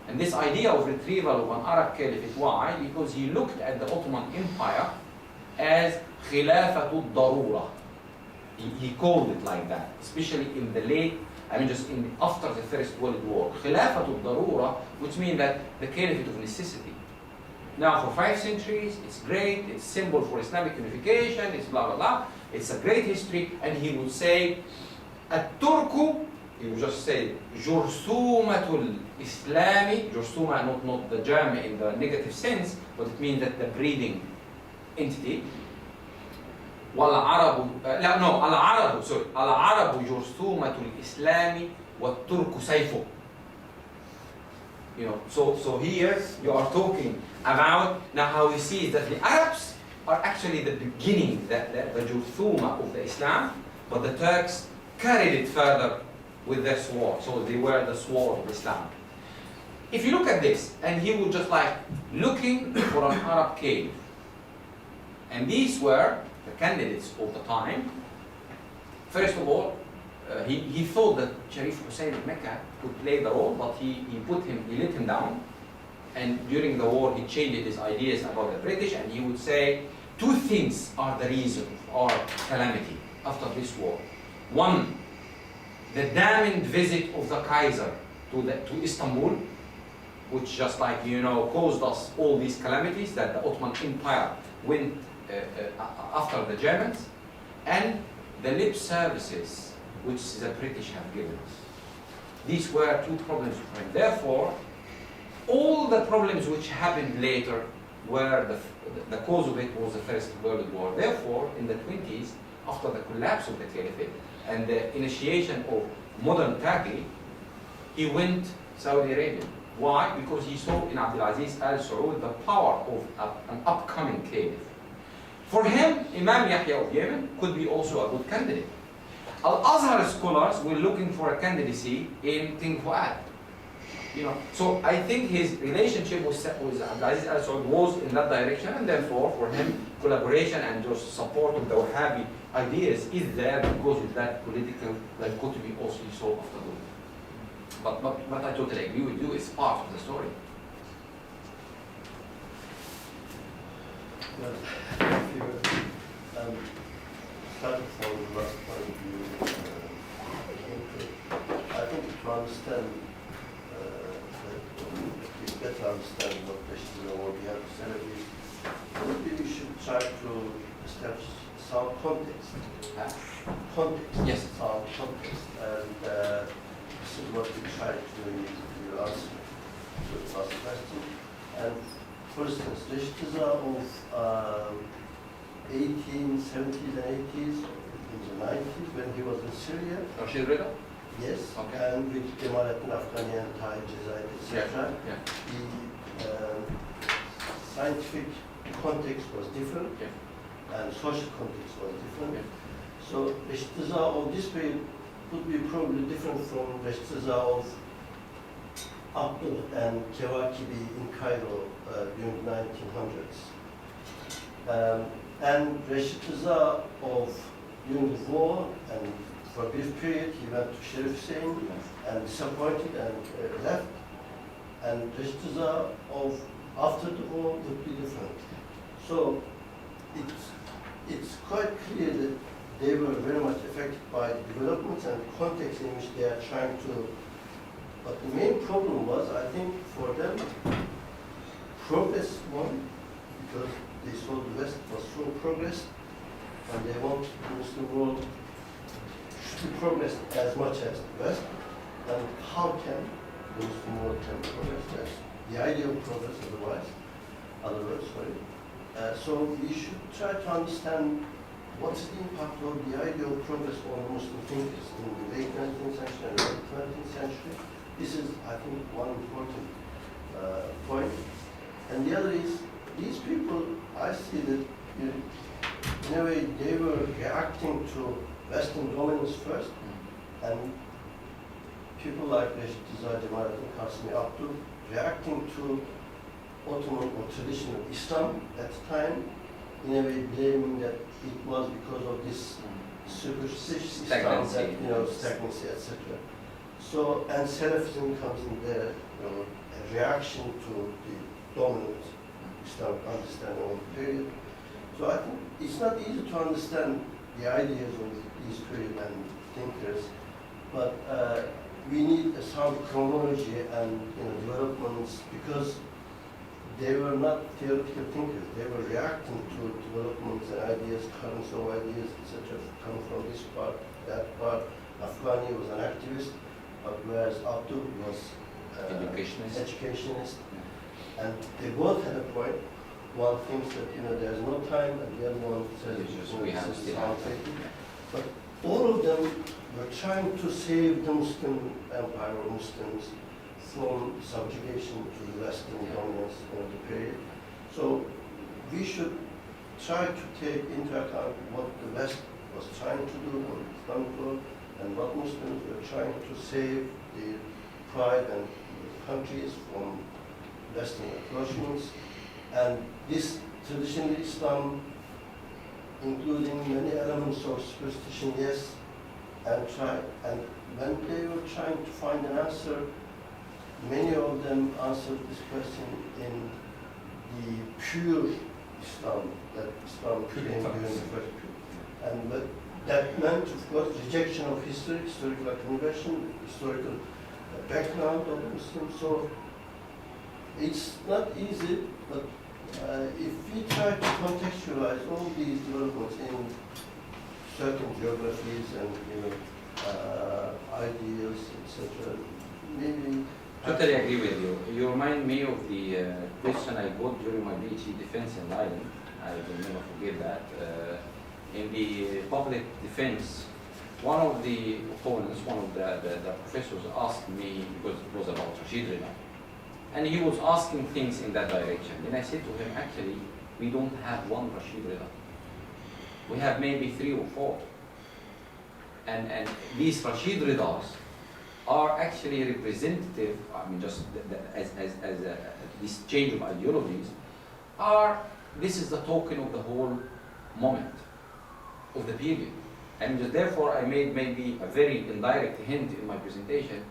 And this idea of retrieval of an Arab caliphate, why? Because he looked at the Ottoman Empire as Khilafatul Darura. He called it like that, especially in the late, after the First World War. Khilafatul Darura, which means that the caliphate of necessity. Now, for 5 centuries, it's great, it's symbol for Islamic unification, it's blah, blah, blah. It's a great history, and he would say, At-Turku, he would just say, Jursumatul Islami, Jursuma, not the germ in the negative sense, but it means that the breeding entity. العرب جرثومة الإسلام والترك سيفه. You know, so here you are talking about now how we see that the Arabs are actually the beginning, the jurthuma of the Islam, but the Turks carried it further with their sword. So they were the sword of Islam. If you look at this, and he would just like looking for an Arab cave, and these were the candidates of the time. First of all, he thought that Sharif Hussein of Mecca could play the role, but he let him down. And during the war, he changed his ideas about the British, and he would say, 2 things are the reason or calamity after this war. One, the damned visit of the Kaiser to Istanbul, which just like, you know, caused us all these calamities that the Ottoman Empire went after the Germans, and the lip services which the British have given us. These were 2 problems for him. Therefore, all the problems which happened later were the cause of it was the First World War. Therefore, in the 20s, after the collapse of the Caliphate and the initiation of modern Turkey, he went Saudi Arabia. Why? Because he saw in Abdulaziz Al Saud the power of an upcoming caliph. For him, Imam Yahya of Yemen could be also a good candidate. Al-Azhar scholars were looking for a candidacy in King Fuad. You know, so I think his relationship with Abdulaziz Al Saud was in that direction, and therefore for him collaboration and just support of the Wahhabi ideas is there because of that political dichotomy also he saw after the war. But I totally agree with you, it's part of the story. Starting from the last point of view, I think to understand, we better understand what Rashidism or we have to celebrate, maybe we should try to establish some context. Context. Yes. Some context. And this is what we try to do in your answer to the last question. And for instance, Rashidism of 1870s and 80s, in the 90s, when he was in Syria. Rashid Rida? Yes, Okay. and with Kemalettin Afghani and Tahir Cezayir, etc. Yeah. The scientific context was different, and social context was different. Yeah. So Rashidism of this period would be probably different from Rashidism of Abdul and Kewakibi in Cairo during the 1900s. And Rashidism of during the war and for a brief period, he went to Sharif Hussein and disappointed and left. And Rashtiza of after the war would be different. So it's quite clear that they were very much affected by the developments and context in which they are trying to. But the main problem was, I think, for them, progress won, because they saw the West was showing progress, and they want the Muslim world to progress as much as the West. And how can the Muslim world can progress? That's the idea of progress, otherwise, so we should try to understand what's the impact of the idea of progress on Muslim thinkers in the late 19th century and early 20th century. This is, I think, one important point. And the other is, these people, I see that, in a way, they were reacting to Western dominance first, and people like Rashid Jamaluddin Qasimi Abdul reacting to Ottoman or traditional Islam at the time, in a way blaming that it was because of this superstitious Islam, that, stagnancy, etc. So, and Salafism comes in there, a reaction to the dominant Islamic understanding of the period. So I think it's not easy to understand the ideas of these period and thinkers, but we need a sound chronology and developments, because they were not theoretical thinkers. They were reacting to developments and ideas, currents of ideas, etc. Coming from this part, that part. Afghani was an activist, but whereas Abdul was educationist. And they both had a point. One thinks that there's no time, and the other one says we have this is still outdated. But all of them were trying to save the Muslim empire or Muslims from subjugation to the Western dominance of the period. So we should try to take into account what the West was trying to do on the Islamic world, and what Muslims were trying to save their pride and countries from Western encroachments. And this traditional Islam, including many elements of superstition, yes, and when they were trying to find an answer, many of them answered this question in the pure Islam, that Islam came during the first period. And that meant, of course, rejection of history, historical accumulation, historical background of the Muslims. So it's not easy, but if we try to contextualize all these developments in certain geographies and ideas, etc., maybe. Totally agree with you. You remind me of the question I got during my PhD defense in Leiden. I will never forget that. In the public defense, one of the opponents, one of the professors asked me, because it was about Rashid Rida, and he was asking things in that direction. And I said to him, actually, we don't have one Rashid Rida. We have maybe 3 or 4. And these Rashid Ridas are actually representative, just as this change of ideologies, this is the token of the whole moment of the period. And just therefore I made maybe a very indirect hint in my presentation.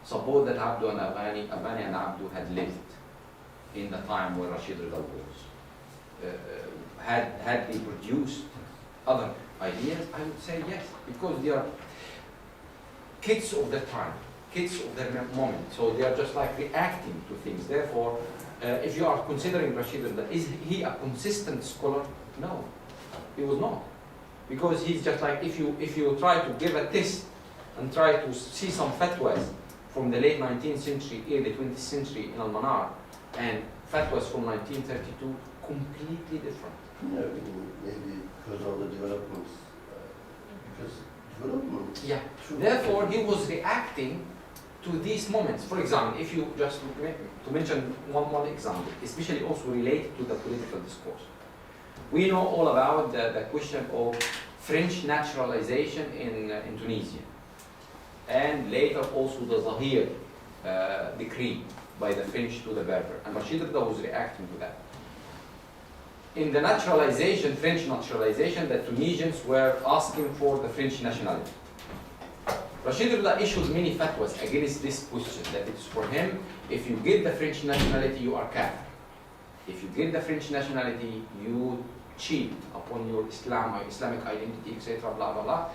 Suppose that Abdu and Afghani and Abdu had lived in the time where Rashid Rida was. Had they produced other ideas, I would say yes, because they are kids of their time, kids of their moment. So they are just like reacting to things. Therefore, if you are considering Rashid Rida, is he a consistent scholar? No, he was not. Because he's just like, if you try to give a test and try to see some fatwas from the late 19th century, early 20th century in Al-Manar, and fatwas from 1932, completely different. Maybe because of the developments. Yeah. Therefore, he was reacting to these moments. For example, if you just to mention one example, especially also related to the political discourse. We know all about the question of French naturalization in Tunisia, and later also the Zahir decree by the French to the Berber, and Rashid Rida was reacting to that. In the naturalization, French naturalization, the Tunisians were asking for the French nationality. Rashid Rida issues many fatwas against this question, that it's for him, if you get the French nationality, you are kafir. If you get the French nationality, you cheat upon your Islam, or Islamic identity, etc., blah, blah, blah.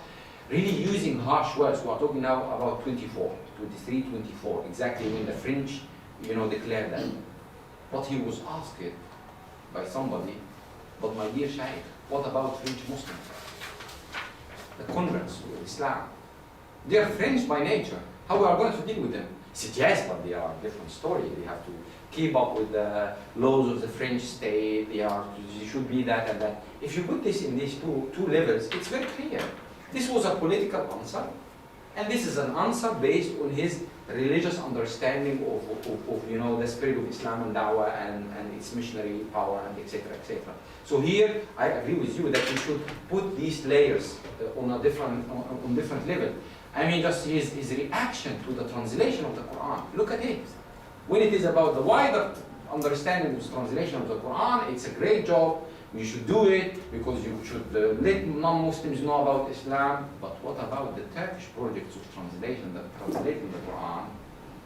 Really using harsh words. We are talking now about 23, 24, exactly when the French, declared that. But he was asked by somebody, but my dear Shaykh, what about French Muslims? The converts to Islam. They are French by nature. How we are going to deal with them? He said, yes, but they are a different story. They have to keep up with the laws of the French state. They should be that and that. If you put this in these two levels, it's very clear. This was a political answer, and this is an answer based on his religious understanding of the spirit of Islam and Dawah and its missionary power and etc. etc. So here I agree with you that we should put these layers on different level. I mean, just his reaction to the translation of the Quran. Look at it. When it is about the wider understanding of the translation of the Quran, it's a great job. You should do it because you should let non-Muslims know about Islam. But what about the Turkish projects of translation that translating the Quran?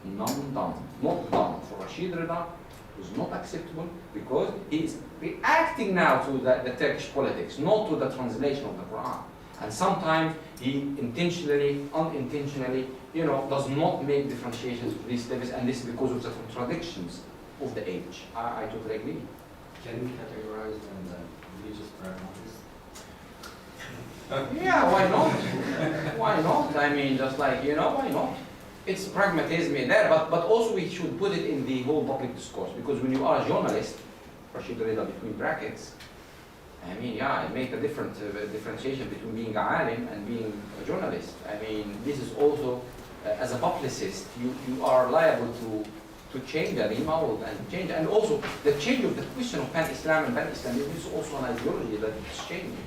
None done. Not done. For Rashid Rida, it was not acceptable because he is reacting now to the Turkish politics, not to the translation of the Quran. And sometimes he intentionally, unintentionally, does not make differentiations to these levels, and this is because of the contradictions of the age. I totally agree. Can we categorize them as religious pragmatists? Yeah, why not? Why not? I mean, just like, why not? It's pragmatism in there, but also we should put it in the whole public discourse, because when you are a journalist, Rashid Rida between brackets, I mean, yeah, it makes a differentiation between being a alim and being a journalist. I mean, this is also, as a publicist, you are liable to change and remold and change. And also, the change of the question of pan-Islam and pan-Islamism is also an ideology that is changing.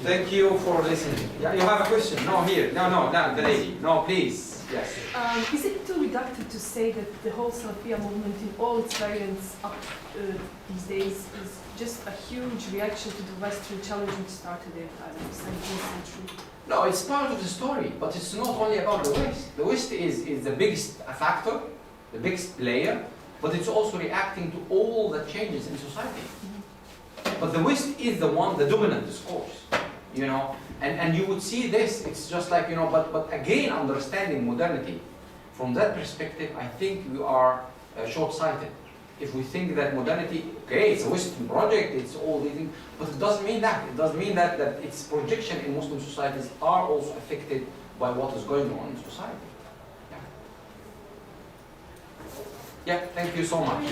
Thank you for listening. Yeah, you have a question? No, here. No, the lady. No, please. Yes. Is it too reductive to say that the whole Salafiyya movement in all its variants up these days is just a huge reaction to the Western challenge which started in, I don't know, 17th century? No, it's part of the story, but it's not only about the West. The West is the biggest factor, the biggest player, but it's also reacting to all the changes in society. But the West is the dominant discourse, and you would see this, it's just like, but again, understanding modernity, from that perspective, I think we are short-sighted. If we think that modernity, okay, it's a Western project, it's all these things, but it doesn't mean that. It doesn't mean that its projection in Muslim societies are also affected by what is going on in society. Yeah, thank you so much.